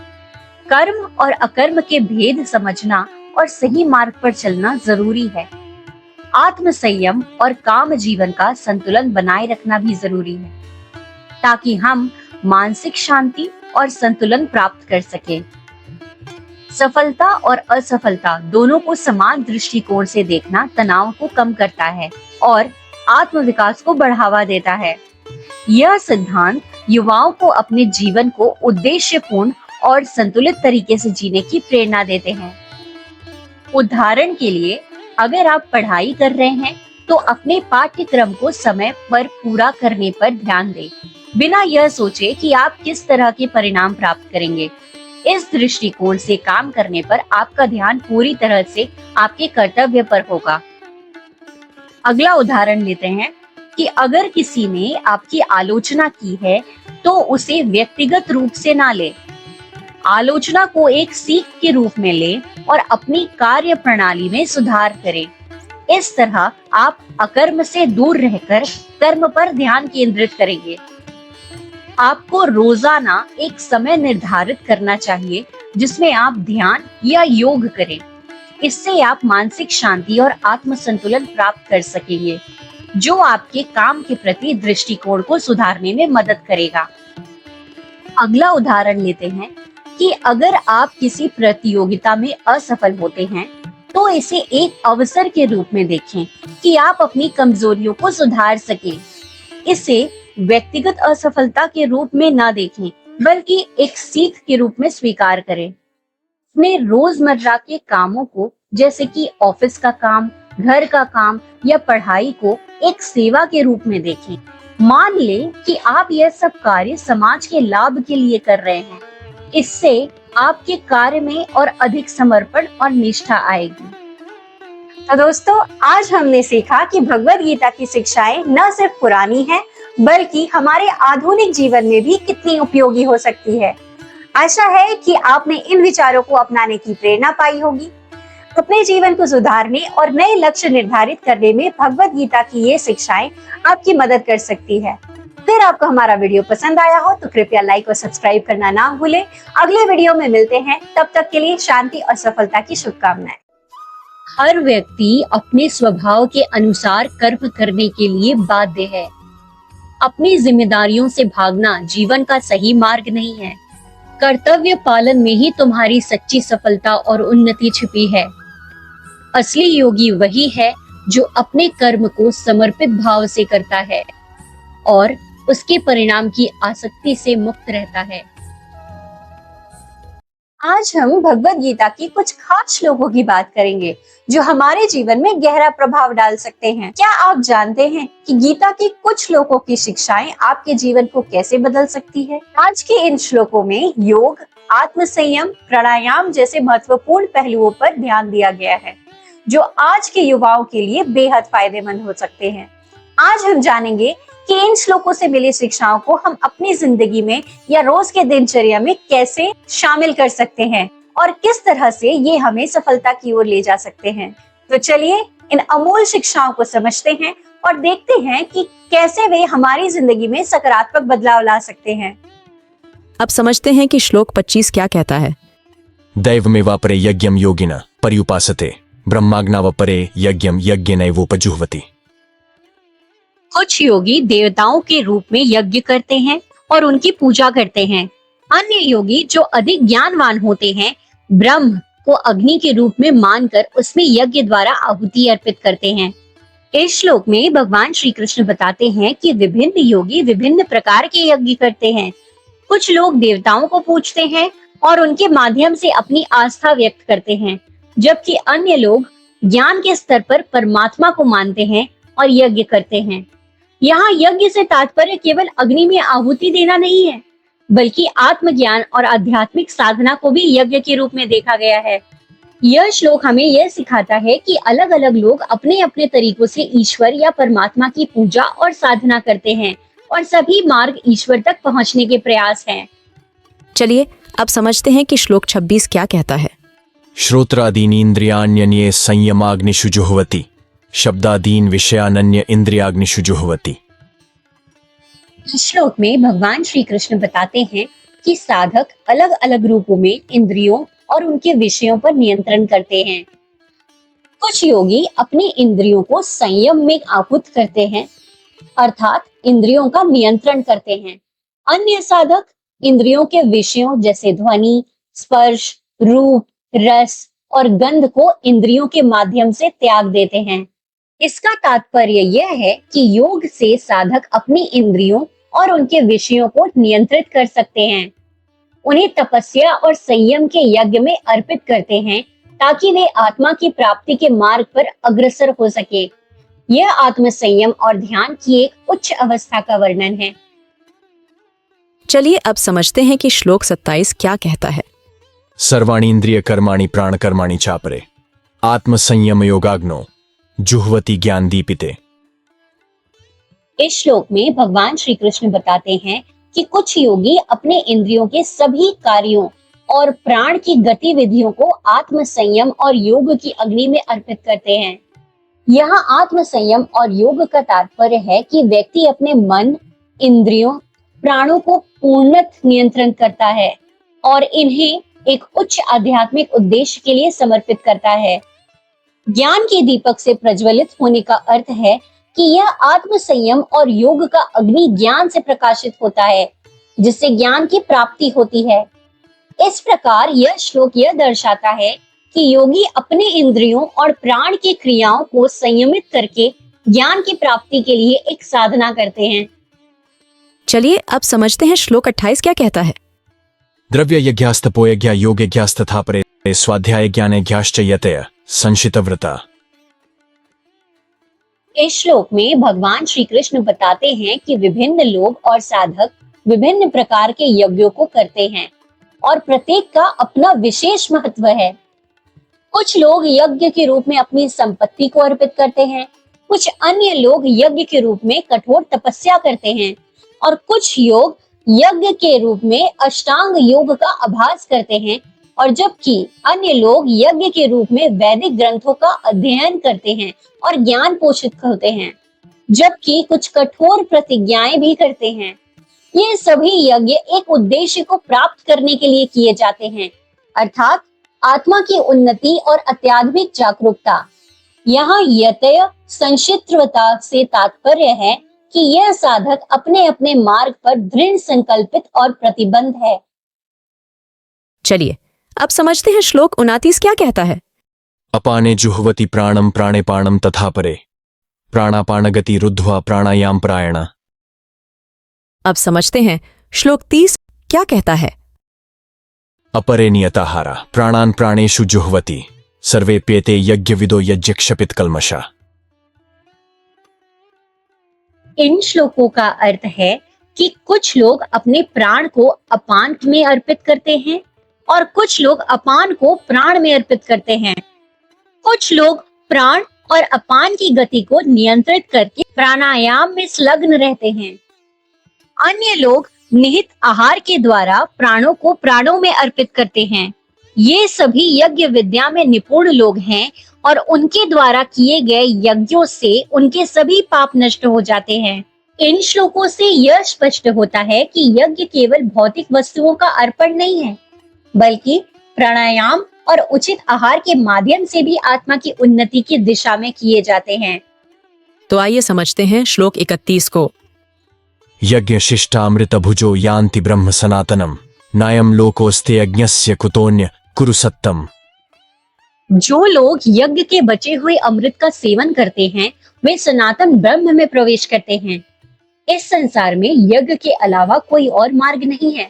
कर्म और अकर्म के भेद समझना और सही मार्ग पर चलना जरूरी है। आत्म संयम और काम जीवन का संतुलन बनाए रखना भी जरूरी है, ताकि हम मानसिक शांति और संतुलन प्राप्त कर सकें। सफलता और असफलता दोनों को समान दृष्टिकोण से देखना तनाव को कम करता है और आत्म विकास को बढ़ावा देता है। यह सिद्धांत युवाओं को अपने जीवन को उद्देश्यपूर्ण और संतुलित तरीके से जीने की प्रेरणा देते हैं। उदाहरण के लिए, अगर आप पढ़ाई कर रहे हैं तो अपने पाठ्यक्रम को समय पर पूरा करने पर ध्यान दें, बिना यह सोचे कि आप किस तरह के परिणाम प्राप्त करेंगे। इस दृष्टिकोण से काम करने पर आपका ध्यान पूरी तरह से आपके कर्तव्य पर होगा। अगला उदाहरण लेते हैं कि अगर किसी ने आपकी आलोचना की है तो उसे व्यक्तिगत रूप से ना ले। आलोचना को एक सीख के रूप में लें और अपनी कार्य प्रणाली में सुधार करें। इस तरह आप अकर्म से दूर रहकर कर्म पर ध्यान केंद्रित करेंगे। आपको रोजाना एक समय निर्धारित करना चाहिए जिसमें आप ध्यान या योग करें। इससे आप मानसिक शांति और आत्म संतुलन प्राप्त कर सकेंगे, जो आपके काम के प्रति दृष्टिकोण को सुधारने में मदद करेगा। अगला उदाहरण लेते हैं कि अगर आप किसी प्रतियोगिता में असफल होते हैं तो इसे एक अवसर के रूप में देखें कि आप अपनी कमजोरियों को सुधार सकें। इसे व्यक्तिगत असफलता के रूप में ना देखें, बल्कि एक सीख के रूप में स्वीकार करें। अपने रोजमर्रा के कामों को, जैसे कि ऑफिस का काम, घर का काम या पढ़ाई को एक सेवा के रूप में देखें। मान लें कि आप यह सब कार्य समाज के लाभ के लिए कर रहे हैं। इससे आपके कार्य में और अधिक समर्पण और निष्ठा आएगी। तो दोस्तों, आज हमने सीखा कि भगवद गीता की शिक्षाएं न सिर्फ पुरानी हैं, बल्कि हमारे आधुनिक जीवन में भी कितनी उपयोगी हो सकती है। आशा है कि आपने इन विचारों को अपनाने की प्रेरणा पाई होगी। अपने जीवन को सुधारने और नए लक्ष्य निर्धारित करने में भगवद गीता की ये शिक्षाएं आपकी मदद कर सकती है। अगर आपको हमारा वीडियो पसंद आया हो तो कृपया लाइक और सब्सक्राइब करना ना भूलें। अगले वीडियो में मिलते हैं, तब तक के लिए शांति और सफलता की शुभकामनाएं। हर व्यक्ति अपने स्वभाव के अनुसार कर्म करने के लिए बाध्य है। अपनी जिम्मेदारियों से भागना जीवन का सही मार्ग नहीं है। कर्तव्य पालन में ही तुम्हारी सच्ची सफलता और उन्नति छिपी है। असली योगी वही है जो अपने कर्म को समर्पित भाव से करता है और उसके परिणाम की आसक्ति से मुक्त रहता है। आज हम भगवद गीता की कुछ खास श्लोकों की बात करेंगे जो हमारे जीवन में गहरा प्रभाव डाल सकते हैं। क्या आप जानते हैं कि गीता की कुछ श्लोकों की शिक्षाएं आपके जीवन को कैसे बदल सकती है? आज के इन श्लोकों में योग, आत्म संयम, प्राणायाम जैसे महत्वपूर्ण पहलुओं पर ध्यान दिया गया है, जो आज के युवाओं के लिए बेहद फायदेमंद हो सकते हैं। आज हम जानेंगे कि इन श्लोकों से मिली शिक्षाओं को हम अपनी जिंदगी में या रोज के दिनचर्या में कैसे शामिल कर सकते हैं और किस तरह से ये हमें सफलता की ओर ले जा सकते हैं। तो चलिए इन अमूल्य शिक्षाओं को समझते हैं और देखते हैं कि कैसे वे हमारी जिंदगी में सकारात्मक बदलाव ला सकते हैं। अब समझते हैं कि श्लोक 25 क्या कहता है। दैवमेवापरे यज्ञम योगिना पर्युपासते ब्रह्माज्ञावपरे यज्ञम यज्ञेनैवोपजुह्वति। कुछ योगी देवताओं के रूप में यज्ञ करते हैं और उनकी पूजा करते हैं। अन्य योगी जो अधिक ज्ञानवान होते हैं, ब्रह्म को अग्नि के रूप में मानकर उसमें यज्ञ द्वारा आहुति अर्पित करते हैं। इस श्लोक में भगवान श्री कृष्ण बताते हैं कि विभिन्न योगी विभिन्न प्रकार के यज्ञ करते हैं। कुछ लोग देवताओं को पूजते हैं और उनके माध्यम से अपनी आस्था व्यक्त करते हैं, जबकि अन्य लोग ज्ञान के स्तर पर परमात्मा को मानते हैं और यज्ञ करते हैं। यहाँ यज्ञ से तात्पर्य केवल अग्नि में आहुति देना नहीं है, बल्कि आत्मज्ञान और आध्यात्मिक साधना को भी यज्ञ के रूप में देखा गया है। यह श्लोक हमें यह सिखाता है कि अलग अलग लोग अपने अपने तरीकों से ईश्वर या परमात्मा की पूजा और साधना करते हैं और सभी मार्ग ईश्वर तक पहुंचने के प्रयास हैं। चलिए अब समझते हैं कि श्लोक 26 क्या कहता है। श्रोत्रादीनि इंद्रियाण्यन्ये संयमाग्निषु जुह्वति शब्दादीन विषयानन्य इंद्रियाग्निषु जुह्वति। इस श्लोक में भगवान श्री कृष्ण बताते हैं कि साधक अलग अलग रूपों में इंद्रियों और उनके विषयों पर नियंत्रण करते हैं। कुछ योगी अपनी इंद्रियों को संयम में आहुत करते हैं, अर्थात इंद्रियों का नियंत्रण करते हैं। अन्य साधक इंद्रियों के विषयों जैसे ध्वनि, स्पर्श, रूप, रस और गंध को इंद्रियों के माध्यम से त्याग देते हैं। इसका तात्पर्य यह है कि योग से साधक अपनी इंद्रियों और उनके विषयों को नियंत्रित कर सकते हैं। उन्हें तपस्या और संयम के यज्ञ में अर्पित करते हैं ताकि वे आत्मा की प्राप्ति के मार्ग पर अग्रसर हो सके। यह आत्म संयम और ध्यान की एक उच्च अवस्था का वर्णन है। चलिए अब समझते हैं कि श्लोक 27 क्या कहता है। सर्वाणि इंद्रिय कर्माणि प्राण कर्माणि चापरे आत्म संयम योगाग्नो जुह्वति ज्ञान दीपिते। इस श्लोक में भगवान श्री कृष्ण बताते हैं कि कुछ योगी अपने इंद्रियों के सभी कार्यों और प्राण की गतिविधियों को आत्म संयम और योग की अग्नि में अर्पित करते हैं। यहाँ आत्म संयम और योग का तात्पर्य है कि व्यक्ति अपने मन, इंद्रियों, प्राणों को पूर्णतः नियंत्रण करता है और इन्हें एक उच्च आध्यात्मिक उद्देश्य के लिए समर्पित करता है। ज्ञान के दीपक से प्रज्वलित होने का अर्थ है कि यह आत्म संयम और योग का अग्नि ज्ञान से प्रकाशित होता है, जिससे ज्ञान की प्राप्ति होती है। इस प्रकार यह श्लोक यह दर्शाता है कि योगी अपने इंद्रियों और प्राण की क्रियाओं को संयमित करके ज्ञान की प्राप्ति के लिए एक साधना करते हैं। चलिए अब समझते हैं श्लोक 28 क्या कहता है। द्रव्य यज्ञास्तपो यज्ञ योग यज्ञास्तथा परे स्वाध्याय ज्ञान यज्ञाश्च यतय संशितव्रता। इस श्लोक में भगवान श्री कृष्ण बताते हैं कि विभिन्न लोग और साधक विभिन्न प्रकार के यज्ञों को करते हैं और प्रत्येक का अपना विशेष महत्व है। कुछ लोग यज्ञ के रूप में अपनी संपत्ति को अर्पित करते हैं, कुछ अन्य लोग यज्ञ के रूप में कठोर तपस्या करते हैं और कुछ योग यज्ञ के रूप में अष्टांग योग का अभ्यास करते हैं, और जबकि अन्य लोग यज्ञ के रूप में वैदिक ग्रंथों का अध्ययन करते हैं और ज्ञान पोषित होते हैं, जबकि कुछ कठोर प्रतिज्ञाएं भी करते हैं। ये सभी यज्ञ एक उद्देश्य को प्राप्त करने के लिए किए जाते हैं, अर्थात आत्मा की उन्नति और अत्याध्यात्मिक जागरूकता। यहाँ यतय संशित्रवता से तात्पर्य है कि यह साधक अपने अपने मार्ग पर दृढ़ संकल्पित और प्रतिबद्ध है। चलिए अब समझते हैं श्लोक 29 क्या कहता है। अपाने जुह्वति प्राणम प्राणे पाणम तथा परे प्राणापान गति रुद्ध्वा प्राणायाम प्रायण। अब समझते हैं श्लोक 30 क्या कहता है। अपरे नियताहारा प्राणान प्राणेषु जुह्वति सर्वेप्येते यज्ञविदो यज्ञक्षपित कल्मषा। इन श्लोकों का अर्थ है कि कुछ लोग अपने प्राण को अपान में अर्पित करते हैं और कुछ लोग अपान को प्राण में अर्पित करते हैं। कुछ लोग प्राण और अपान की गति को नियंत्रित करके प्राणायाम में संलग्न रहते हैं। अन्य लोग निहित आहार के द्वारा प्राणों को प्राणों में अर्पित करते हैं। ये सभी यज्ञ विद्या में निपुण लोग हैं और उनके द्वारा किए गए यज्ञों से उनके सभी पाप नष्ट हो जाते हैं। इन श्लोकों से यह स्पष्ट होता है कि यज्ञ केवल भौतिक वस्तुओं का अर्पण नहीं है, बल्कि प्राणायाम और उचित आहार के माध्यम से भी आत्मा की उन्नति की दिशा में किए जाते हैं। तो आइए समझते हैं श्लोक 31 को। यज्ञ शिष्टामृत भुजो यान्ति ब्रह्म सनातनम नायम लोकोस्ते यज्ञस्य कुतोन्य कुरु सत्तम। जो लोग यज्ञ के बचे हुए अमृत का सेवन करते हैं वे सनातन ब्रह्म में प्रवेश करते हैं। इस संसार में यज्ञ के अलावा कोई और मार्ग नहीं है।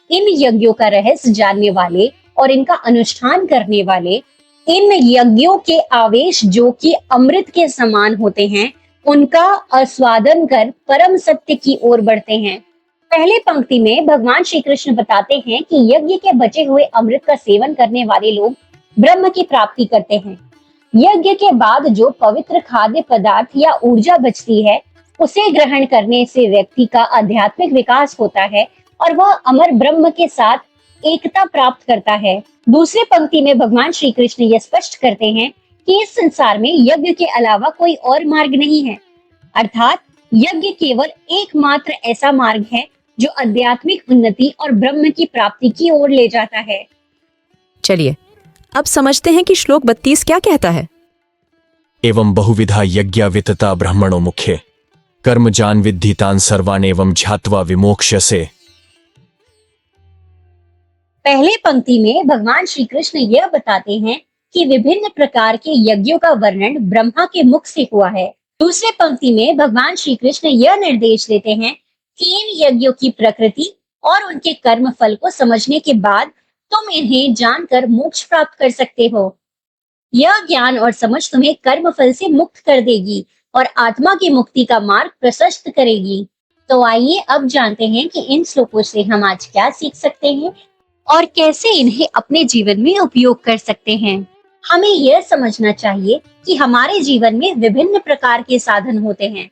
इन यज्ञों का रहस्य जानने वाले और इनका अनुष्ठान करने वाले इन यज्ञों के आवेश जो कि अमृत के समान होते हैं उनका आस्वादन कर परम सत्य की ओर बढ़ते हैं। पहले पंक्ति में भगवान श्री कृष्ण बताते हैं कि यज्ञ के बचे हुए अमृत का सेवन करने वाले लोग ब्रह्म की प्राप्ति करते हैं। यज्ञ के बाद जो पवित्र खाद्य पदार्थ या ऊर्जा बचती है उसे ग्रहण करने से व्यक्ति का आध्यात्मिक विकास होता है और वह अमर ब्रह्म के साथ एकता प्राप्त करता है। दूसरे पंक्ति में भगवान श्री कृष्ण यह स्पष्ट करते हैं कि इस संसार में यज्ञ के अलावा कोई और मार्ग नहीं है, अर्थात यज्ञ केवल एकमात्र ऐसा मार्ग है जो आध्यात्मिक उन्नति और ब्रह्म की प्राप्ति की ओर ले जाता है। चलिए अब समझते हैं कि श्लोक 32 क्या कहता है। एवं बहुविधा यज्ञ वितता ब्रह्मणो मुख्य कर्म जान विद्धि तान सर्वान एवं ध्यात्वा विमोक्ष्यसे। पहले पंक्ति में भगवान श्री कृष्ण यह बताते हैं कि विभिन्न प्रकार के यज्ञों का वर्णन ब्रह्मा के मुख से हुआ है। दूसरे पंक्ति में भगवान श्री कृष्ण यह निर्देश देते हैं कि इन यज्ञों की प्रकृति और उनके कर्म फल को समझने के बाद तुम इन्हें जानकर मोक्ष प्राप्त कर सकते हो। यह ज्ञान और समझ तुम्हें कर्म फल से मुक्त कर देगी और आत्मा की मुक्ति का मार्ग प्रशस्त करेगी। तो आइए अब जानते हैं कि इन श्लोकों से हम आज क्या सीख सकते हैं और कैसे इन्हें अपने जीवन में उपयोग कर सकते हैं। हमें यह समझना चाहिए कि हमारे जीवन में विभिन्न प्रकार के साधन होते हैं।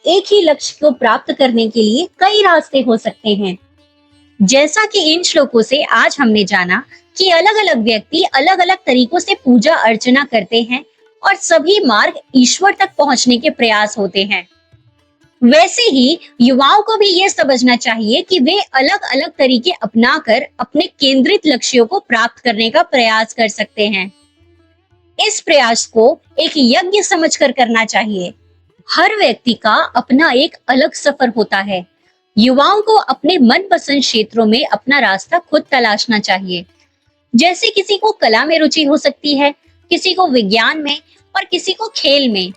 एक ही लक्ष्य को प्राप्त करने के लिए कई रास्ते हो सकते हैं। जैसा कि इन श्लोकों से आज हमने जाना कि अलग अलग व्यक्ति अलग अलग तरीकों से पूजा अर्चना करते हैं और सभी मार्ग ईश्वर तक पहुंचने के प्रयास होते हैं। वैसे ही युवाओं को भी यह समझना चाहिए कि वे अलग अलग तरीके अपनाकर अपने केंद्रित लक्ष्यों को प्राप्त करने का प्रयास कर सकते हैं। इस प्रयास को एक यज्ञ समझकर करना चाहिए। हर व्यक्ति का अपना एक अलग सफर होता है। युवाओं को अपने मनपसंद क्षेत्रों में अपना रास्ता खुद तलाशना चाहिए। जैसे किसी को कला में रुचि हो सकती है, किसी को विज्ञान में और किसी को खेल में।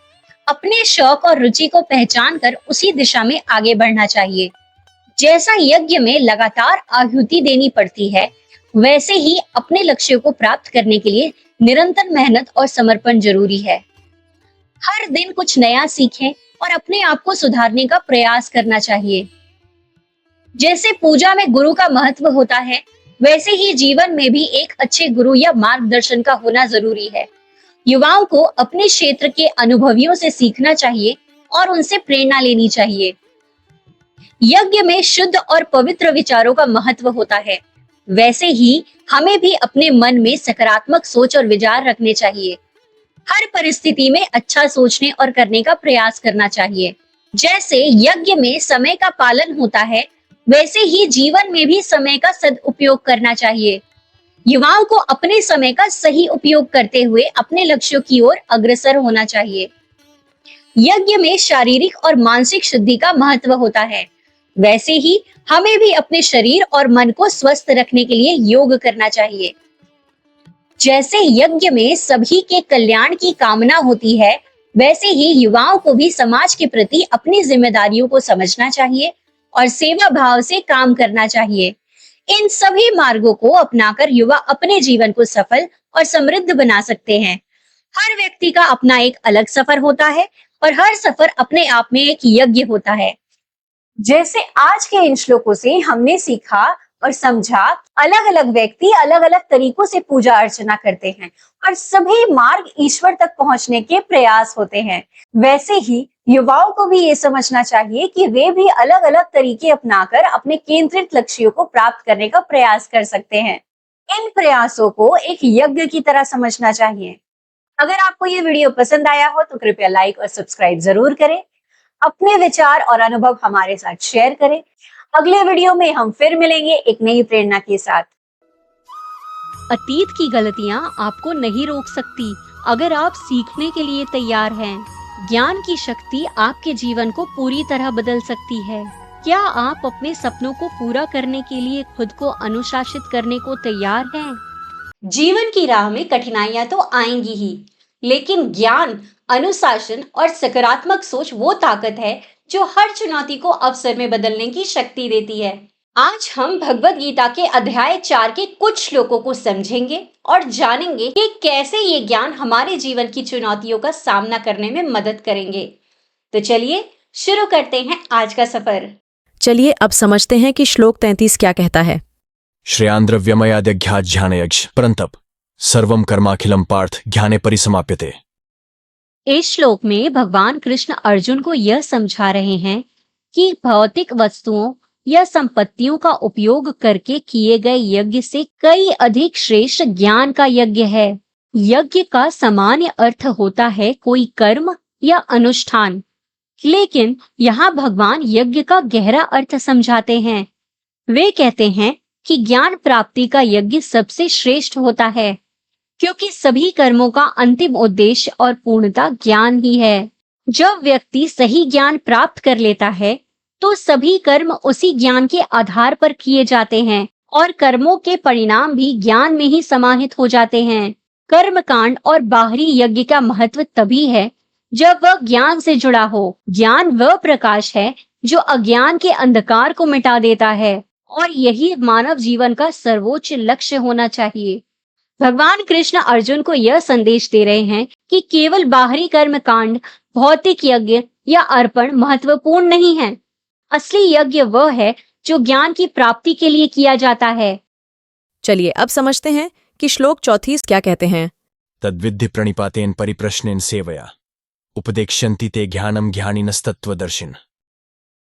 अपने शौक और रुचि को पहचान कर उसी दिशा में आगे बढ़ना चाहिए। जैसा यज्ञ में लगातार आहुति देनी पड़ती है, वैसे ही अपने लक्ष्यों को प्राप्त करने के लिए निरंतर मेहनत और समर्पण जरूरी है। हर दिन कुछ नया सीखें और अपने आप को सुधारने का प्रयास करना चाहिए। जैसे पूजा में गुरु का महत्व होता है, वैसे ही जीवन में भी एक अच्छे गुरु या मार्गदर्शन का होना जरूरी है। युवाओं को अपने क्षेत्र के अनुभवियों से सीखना चाहिए और उनसे प्रेरणा लेनी चाहिए। यज्ञ में शुद्ध और पवित्र विचारों का महत्व होता है, वैसे ही हमें भी अपने मन में सकारात्मक सोच और विचार रखने चाहिए। हर परिस्थिति में अच्छा सोचने और करने का प्रयास करना चाहिए। जैसे यज्ञ में समय का पालन होता है, वैसे ही जीवन में भी समय का सदुपयोग करना चाहिए। युवाओं को अपने समय का सही उपयोग करते हुए अपने लक्ष्यों की ओर अग्रसर होना चाहिए। यज्ञ में शारीरिक और मानसिक शुद्धि का महत्व होता है, वैसे ही हमें भी अपने शरीर और मन को स्वस्थ रखने के लिए योग करना चाहिए। जैसे यज्ञ में सभी के कल्याण की कामना होती है, वैसे ही युवाओं को भी समाज के प्रति अपनी जिम्मेदारियों को समझना चाहिए और सेवा भाव से काम करना चाहिए। इन सभी मार्गों को अपनाकर युवा अपने जीवन को सफल और समृद्ध बना सकते हैं। हर व्यक्ति का अपना एक अलग सफर होता है और हर सफर अपने आप में एक यज्ञ होता है। जैसे आज के इन श्लोकों से हमने सीखा और समझा, अलग अलग व्यक्ति अलग अलग तरीकों से पूजा अर्चना करते हैं और सभी मार्ग ईश्वर तक पहुंचने के प्रयास होते हैं। वैसे ही युवाओं को भी ये समझना चाहिए कि वे भी अलग अलग तरीके अपनाकर अपने केंद्रित लक्ष्यों को प्राप्त करने का प्रयास कर सकते हैं। इन प्रयासों को एक यज्ञ की तरह समझना चाहिए। अगर आपको ये वीडियो पसंद आया हो तो कृपया लाइक और सब्सक्राइब जरूर करें। अपने विचार और अनुभव हमारे साथ शेयर करें। अगले वीडियो में हम फिर मिलेंगे एक नई प्रेरणा के साथ। अतीत की गलतियां आपको नहीं रोक सकती अगर आप सीखने के लिए तैयार हैं। ज्ञान की शक्ति आपके जीवन को पूरी तरह बदल सकती है। क्या आप अपने सपनों को पूरा करने के लिए खुद को अनुशासित करने को तैयार हैं? जीवन की राह में कठिनाइयां तो आएंगी ही, लेकिन ज्ञान, अनुशासन और सकारात्मक सोच वो ताकत है जो हर चुनौती को अवसर में बदलने की शक्ति देती है। आज हम भगवत गीता के अध्याय 4 के कुछ श्लोकों को समझेंगे और जानेंगे कि कैसे ये ज्ञान हमारे जीवन की चुनौतियों का सामना करने में मदद करेंगे। तो चलिए शुरू करते हैं आज का सफर। चलिए अब समझते हैं कि श्लोक 33 क्या कहता है। श्रेयान्द्रव्यमयाद्यघ्याज्ञानयज्ञ परंतप सर्वम कर्माखिलम पार्थ ज्ञाने परिसमाप्यते। इस श्लोक में भगवान कृष्ण अर्जुन को यह समझा रहे हैं कि भौतिक वस्तुओं या संपत्तियों का उपयोग करके किए गए यज्ञ से कई अधिक श्रेष्ठ ज्ञान का यज्ञ है। यज्ञ का सामान्य अर्थ होता है कोई कर्म या अनुष्ठान, लेकिन यहाँ भगवान यज्ञ का गहरा अर्थ समझाते हैं। वे कहते हैं कि ज्ञान प्राप्ति का यज्ञ सबसे श्रेष्ठ होता है, क्योंकि सभी कर्मों का अंतिम उद्देश्य और पूर्णता ज्ञान ही है। जब व्यक्ति सही ज्ञान प्राप्त कर लेता है तो सभी कर्म उसी ज्ञान के आधार पर किए जाते हैं और कर्मों के परिणाम भी ज्ञान में ही समाहित हो जाते हैं। कर्म कांड और बाहरी यज्ञ का महत्व तभी है जब वह ज्ञान से जुड़ा हो। ज्ञान वह प्रकाश है जो अज्ञान के अंधकार को मिटा देता है और यही मानव जीवन का सर्वोच्च लक्ष्य होना चाहिए। भगवान कृष्ण अर्जुन को यह संदेश दे रहे हैं कि केवल बाहरी कर्म कांड, भौतिक यज्ञ या अर्पण महत्वपूर्ण नहीं है। असली यज्ञ वह है जो ज्ञान की प्राप्ति के लिए किया जाता है। चलिए अब समझते हैं कि श्लोक 34 क्या कहते हैं। तद्विद्धि प्रणिपातेन परिप्रश्नेन सेवया उपदेक्ष्यन्ति ते ज्ञानम ज्ञानिनस्तत्त्वदर्शिन।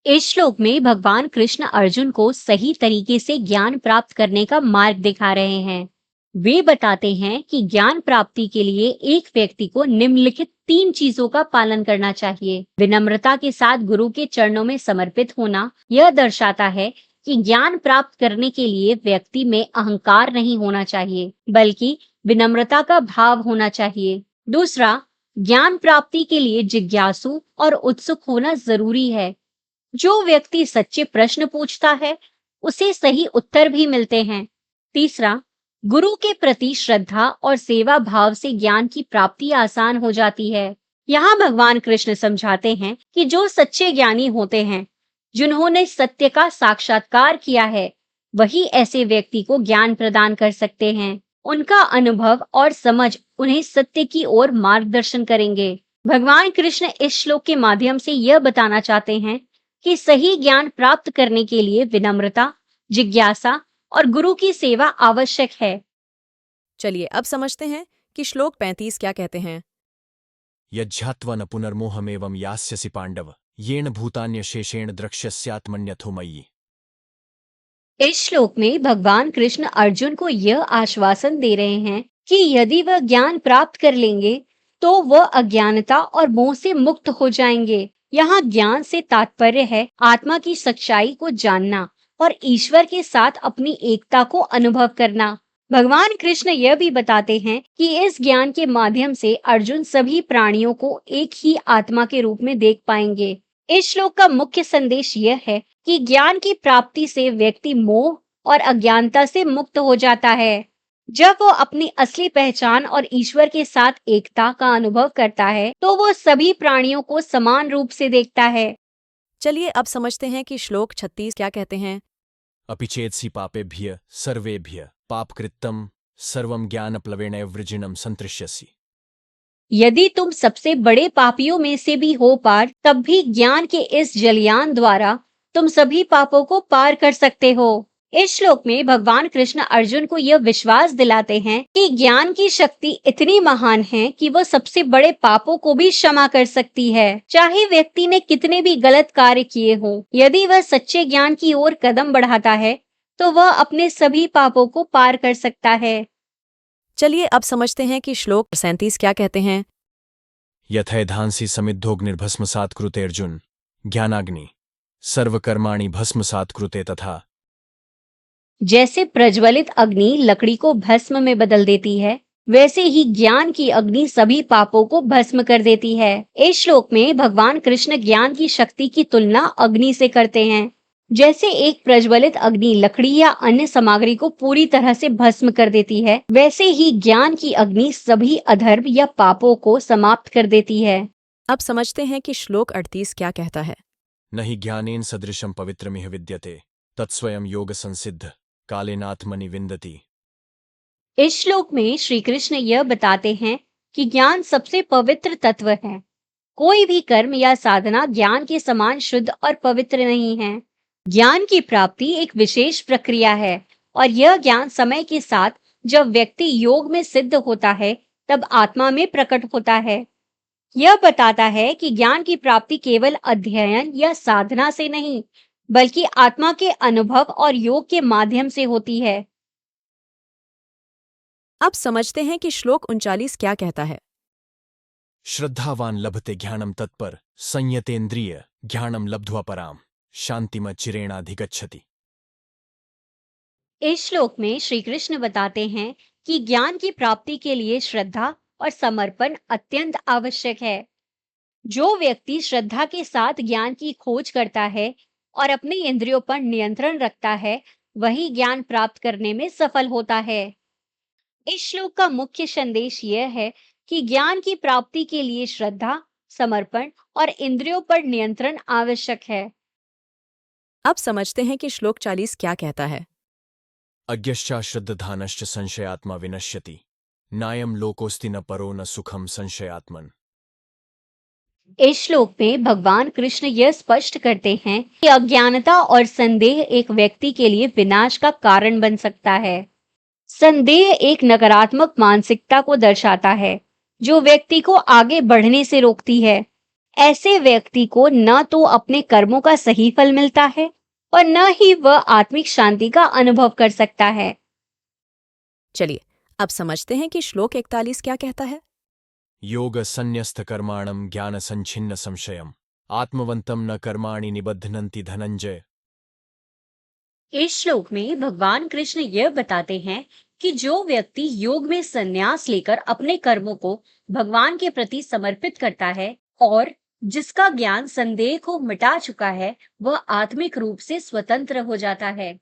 इस श्लोक में भगवान कृष्ण अर्जुन को सही तरीके से ज्ञान प्राप्त करने का मार्ग दिखा रहे हैं। वे बताते हैं कि ज्ञान प्राप्ति के लिए एक व्यक्ति को निम्नलिखित 3 चीजों का पालन करना चाहिए। विनम्रता के साथ गुरु के चरणों में समर्पित होना यह दर्शाता है कि ज्ञान प्राप्त करने के लिए व्यक्ति में अहंकार नहीं होना चाहिए, बल्कि विनम्रता का भाव होना चाहिए। दूसरा, ज्ञान प्राप्ति के लिए जिज्ञासु और उत्सुक होना जरूरी है। जो व्यक्ति सच्चे प्रश्न पूछता है, उसे सही उत्तर भी मिलते हैं। तीसरा, गुरु के प्रति श्रद्धा और सेवा भाव से ज्ञान की प्राप्ति आसान हो जाती है। यहाँ भगवान कृष्ण समझाते हैं कि जो सच्चे ज्ञानी होते हैं, जिन्होंने सत्य का साक्षात्कार किया है, वही ऐसे व्यक्ति को ज्ञान प्रदान कर सकते हैं। उनका अनुभव और समझ उन्हें सत्य की ओर मार्गदर्शन करेंगे। भगवान कृष्ण इस श्लोक के माध्यम से यह बताना चाहते हैं कि सही ज्ञान प्राप्त करने के लिए विनम्रता, जिज्ञासा और गुरु की सेवा आवश्यक है। चलिए अब समझते हैं कि श्लोक 35 क्या कहते हैं। यज्ञात्वा न पुनर्मोहमेवं यास्यसि पांडव येन भूतान्यशेषेण द्रक्ष्यस्यात्मन्यथो मयि। इस श्लोक में भगवान कृष्ण अर्जुन को यह आश्वासन दे रहे हैं कि यदि वह ज्ञान प्राप्त कर लेंगे तो वह अज्ञानता और मोह से मुक्त हो जाएंगे। यहाँ ज्ञान से तात्पर्य है आत्मा की सच्चाई को जानना और ईश्वर के साथ अपनी एकता को अनुभव करना। भगवान कृष्ण यह भी बताते हैं कि इस ज्ञान के माध्यम से अर्जुन सभी प्राणियों को एक ही आत्मा के रूप में देख पाएंगे। इस श्लोक का मुख्य संदेश यह है कि ज्ञान की प्राप्ति से व्यक्ति मोह और अज्ञानता से मुक्त हो जाता है। जब वो अपनी असली पहचान और ईश्वर के साथ एकता का अनुभव करता है, तो वो सभी प्राणियों को समान रूप से देखता है। चलिए अब समझते हैं कि श्लोक 36 क्या कहते हैं। अपि चेत्सि पापेभ्य सर्वेभ्य पापकृत्तम सर्वं ज्ञानप्लवेनैव वृजिनं संतृष्यसि। यदि तुम सबसे बड़े पापियों में से भी हो पार, तब भी ज्ञान के इस जलयान द्वारा तुम सभी पापों को पार कर सकते हो। इस श्लोक में भगवान कृष्ण अर्जुन को यह विश्वास दिलाते हैं कि ज्ञान की शक्ति इतनी महान है कि वह सबसे बड़े पापों को भी क्षमा कर सकती है, चाहे व्यक्ति ने कितने भी गलत कार्य किए हों। यदि वह सच्चे ज्ञान की ओर कदम बढ़ाता है, तो वह अपने सभी पापों को पार कर सकता है। चलिए अब समझते हैं कि श्लोक 37 क्या कहते हैं। यथैधांसि समिद्धोऽग्निर्भस्मसात् कृते अर्जुन ज्ञानाग्नि सर्वकर्माणि भस्मसात् कृते तथा। जैसे प्रज्वलित अग्नि लकड़ी को भस्म में बदल देती है, वैसे ही ज्ञान की अग्नि सभी पापों को भस्म कर देती है। इस श्लोक में भगवान कृष्ण ज्ञान की शक्ति की तुलना अग्नि से करते हैं। जैसे एक प्रज्वलित अग्नि लकड़ी या अन्य सामग्री को पूरी तरह से भस्म कर देती है, वैसे ही ज्ञान की अग्नि सभी अधर्म या पापों को समाप्त कर देती है। अब समझते हैं कि श्लोक 38 क्या कहता है। न हि ज्ञानेन सदृशं पवित्रमिह विद्यते तत्स्वयं योग संसिद्ध कालेनात्मनि विन्दति। इस श्लोक में श्री कृष्ण यह बताते हैं कि ज्ञान सबसे पवित्र तत्व है। कोई भी कर्म या साधना ज्ञान के समान शुद्ध और पवित्र नहीं है। ज्ञान की प्राप्ति एक विशेष प्रक्रिया है और यह ज्ञान समय के साथ जब व्यक्ति योग में सिद्ध होता है, तब आत्मा में प्रकट होता है। यह बताता है कि ज्ञान की प्राप्ति केवल अध्ययन या साधना से नहीं, बल्कि आत्मा के अनुभव और योग के माध्यम से होती है। अब समझते हैं कि श्लोक 39 क्या कहता है। श्रद्धावान लभते ज्ञानम तत्पर संयतेन्द्रिय ज्ञानम लब्ध्वा पराम शांतिमच्चिरेणाधिगच्छति। इस श्लोक में श्री कृष्ण बताते हैं कि ज्ञान की प्राप्ति के लिए श्रद्धा और समर्पण अत्यंत आवश्यक है। जो व्यक्ति श्रद्धा के साथ ज्ञान की खोज करता है और अपने इंद्रियों पर नियंत्रण रखता है, वही ज्ञान प्राप्त करने में सफल होता है। इस श्लोक का मुख्य संदेश यह है कि ज्ञान की प्राप्ति के लिए श्रद्धा, समर्पण और इंद्रियों पर नियंत्रण आवश्यक है। अब समझते हैं कि श्लोक 40 क्या कहता है। अज्ञश्चा श्रद्धानश्च संशयात्मा विनश्यति नायम लोकोस्ति न परो न सुखम संशयात्मन। इस श्लोक में भगवान कृष्ण यह स्पष्ट करते हैं कि अज्ञानता और संदेह एक व्यक्ति के लिए विनाश का कारण बन सकता है। संदेह एक नकारात्मक मानसिकता को दर्शाता है जो व्यक्ति को आगे बढ़ने से रोकती है। ऐसे व्यक्ति को न तो अपने कर्मों का सही फल मिलता है और न ही वह आत्मिक शांति का अनुभव कर सकता है। चलिए अब समझते हैं कि श्लोक 41 क्या कहता है। योग संन्यस्त कर्माणम ज्ञान संछिन्न संशयम आत्मवंतम न कर्माणि निबध्नन्ति धनंजय। इस श्लोक में भगवान कृष्ण यह बताते हैं कि जो व्यक्ति योग में संन्यास लेकर अपने कर्मों को भगवान के प्रति समर्पित करता है और जिसका ज्ञान संदेह को मिटा चुका है, वह आत्मिक रूप से स्वतंत्र हो जाता है।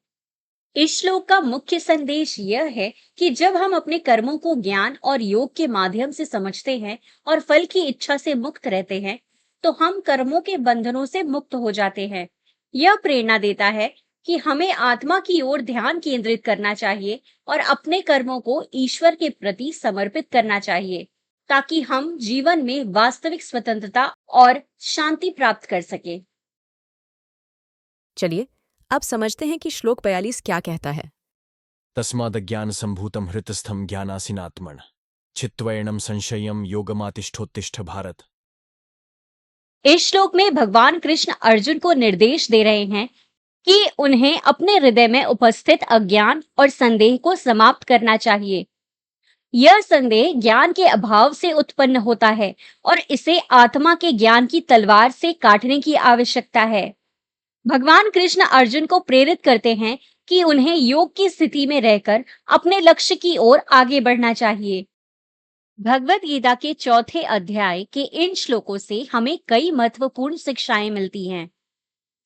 इस श्लोक का मुख्य संदेश यह है कि जब हम अपने कर्मों को ज्ञान और योग के माध्यम से समझते हैं और फल की इच्छा से मुक्त रहते हैं, तो हम कर्मों के बंधनों से मुक्त हो जाते हैं। यह प्रेरणा देता है कि हमें आत्मा की ओर ध्यान केंद्रित करना चाहिए और अपने कर्मों को ईश्वर के प्रति समर्पित करना चाहिए, ताकि हम जीवन में वास्तविक स्वतंत्रता और शांति प्राप्त कर सके। चलिए अब समझते हैं कि श्लोक 42 क्या कहता है। तस्मादज्ञान संभूतम हृतस्थम ज्ञानासिनात्मन चित्वैणम संशयम योगमातिष्ठोत्तिष्ठ भारत। इस श्लोक में भगवान कृष्ण अर्जुन को निर्देश दे रहे हैं कि उन्हें अपने हृदय में उपस्थित अज्ञान और संदेह को समाप्त करना चाहिए। यह संदेह ज्ञान के अभाव से उत्पन्न होता है और इसे आत्मा के ज्ञान की तलवार से काटने की आवश्यकता है। भगवान कृष्ण अर्जुन को प्रेरित करते हैं कि उन्हें योग की स्थिति में रहकर अपने लक्ष्य की ओर आगे बढ़ना चाहिए। भगवत गीता के 4 अध्याय के इन श्लोकों से हमें कई महत्वपूर्ण शिक्षाएं मिलती हैं।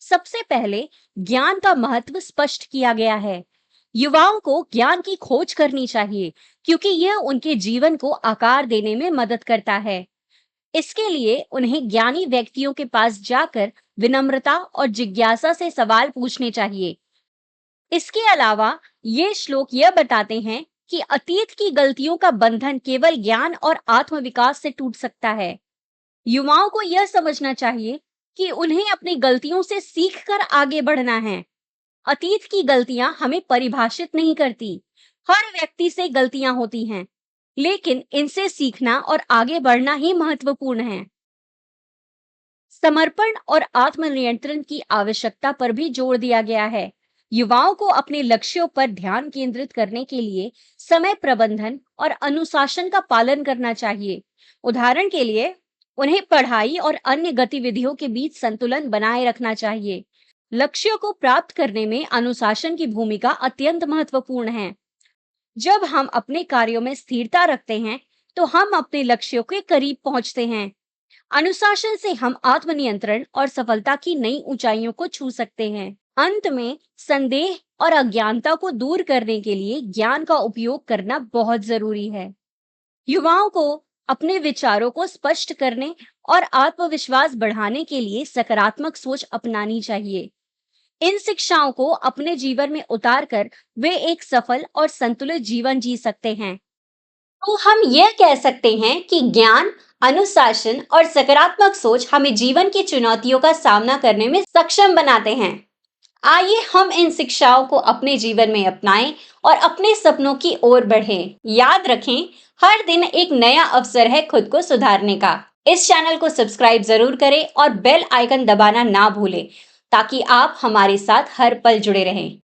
सबसे पहले ज्ञान का महत्व स्पष्ट किया गया है। युवाओं को ज्ञान की खोज करनी चाहिए क्योंकि यह उनके जीवन को आकार देने में मदद करता है। इसके लिए उन्हें ज्ञानी व्यक्तियों के पास जाकर विनम्रता और जिज्ञासा से सवाल पूछने चाहिए। इसके अलावा ये श्लोक यह बताते हैं कि अतीत की गलतियों का बंधन केवल ज्ञान और आत्मविकास से टूट सकता है। युवाओं को यह समझना चाहिए कि उन्हें अपनी गलतियों से सीखकर आगे बढ़ना है। अतीत की गलतियां हमें परिभाषित नहीं करती। हर व्यक्ति से गलतियां होती हैं, लेकिन इनसे सीखना और आगे बढ़ना ही महत्वपूर्ण है। समर्पण और आत्मनियंत्रण की आवश्यकता पर भी जोर दिया गया है। युवाओं को अपने लक्ष्यों पर ध्यान केंद्रित करने के लिए समय प्रबंधन और अनुशासन का पालन करना चाहिए। उदाहरण के लिए, उन्हें पढ़ाई और अन्य गतिविधियों के बीच संतुलन बनाए रखना चाहिए। लक्ष्यों को प्राप्त करने में अनुशासन की भूमिका अत्यंत महत्वपूर्ण है। जब हम अपने कार्यों में स्थिरता रखते हैं, तो हम अपने लक्ष्यों के करीब पहुंचते हैं। अनुशासन से हम आत्मनियंत्रण और सफलता की नई ऊंचाइयों को छू सकते हैं। अंत में संदेह और अज्ञानता को दूर करने के लिए ज्ञान का उपयोग करना बहुत जरूरी है। युवाओं को अपने विचारों को स्पष्ट करने और आत्मविश्वास बढ़ाने के लिए सकारात्मक सोच अपनानी चाहिए। इन शिक्षाओं को अपने जीवन में उतारकर वे एक सफल और संतुलित जीवन जी सकते हैं। तो हम यह कह सकते हैं कि ज्ञान, अनुशासन और सकारात्मक सोच हमें जीवन की चुनौतियों का सामना करने में सक्षम बनाते हैं। आइए हम इन शिक्षाओं को अपने जीवन में अपनाएं और अपने सपनों की ओर बढ़ें। याद रखें, हर दिन एक नया अवसर है खुद को सुधारने का। इस चैनल को सब्सक्राइब जरूर करें और बेल आइकन दबाना ना भूलें, ताकि आप हमारे साथ हर पल जुड़े रहें।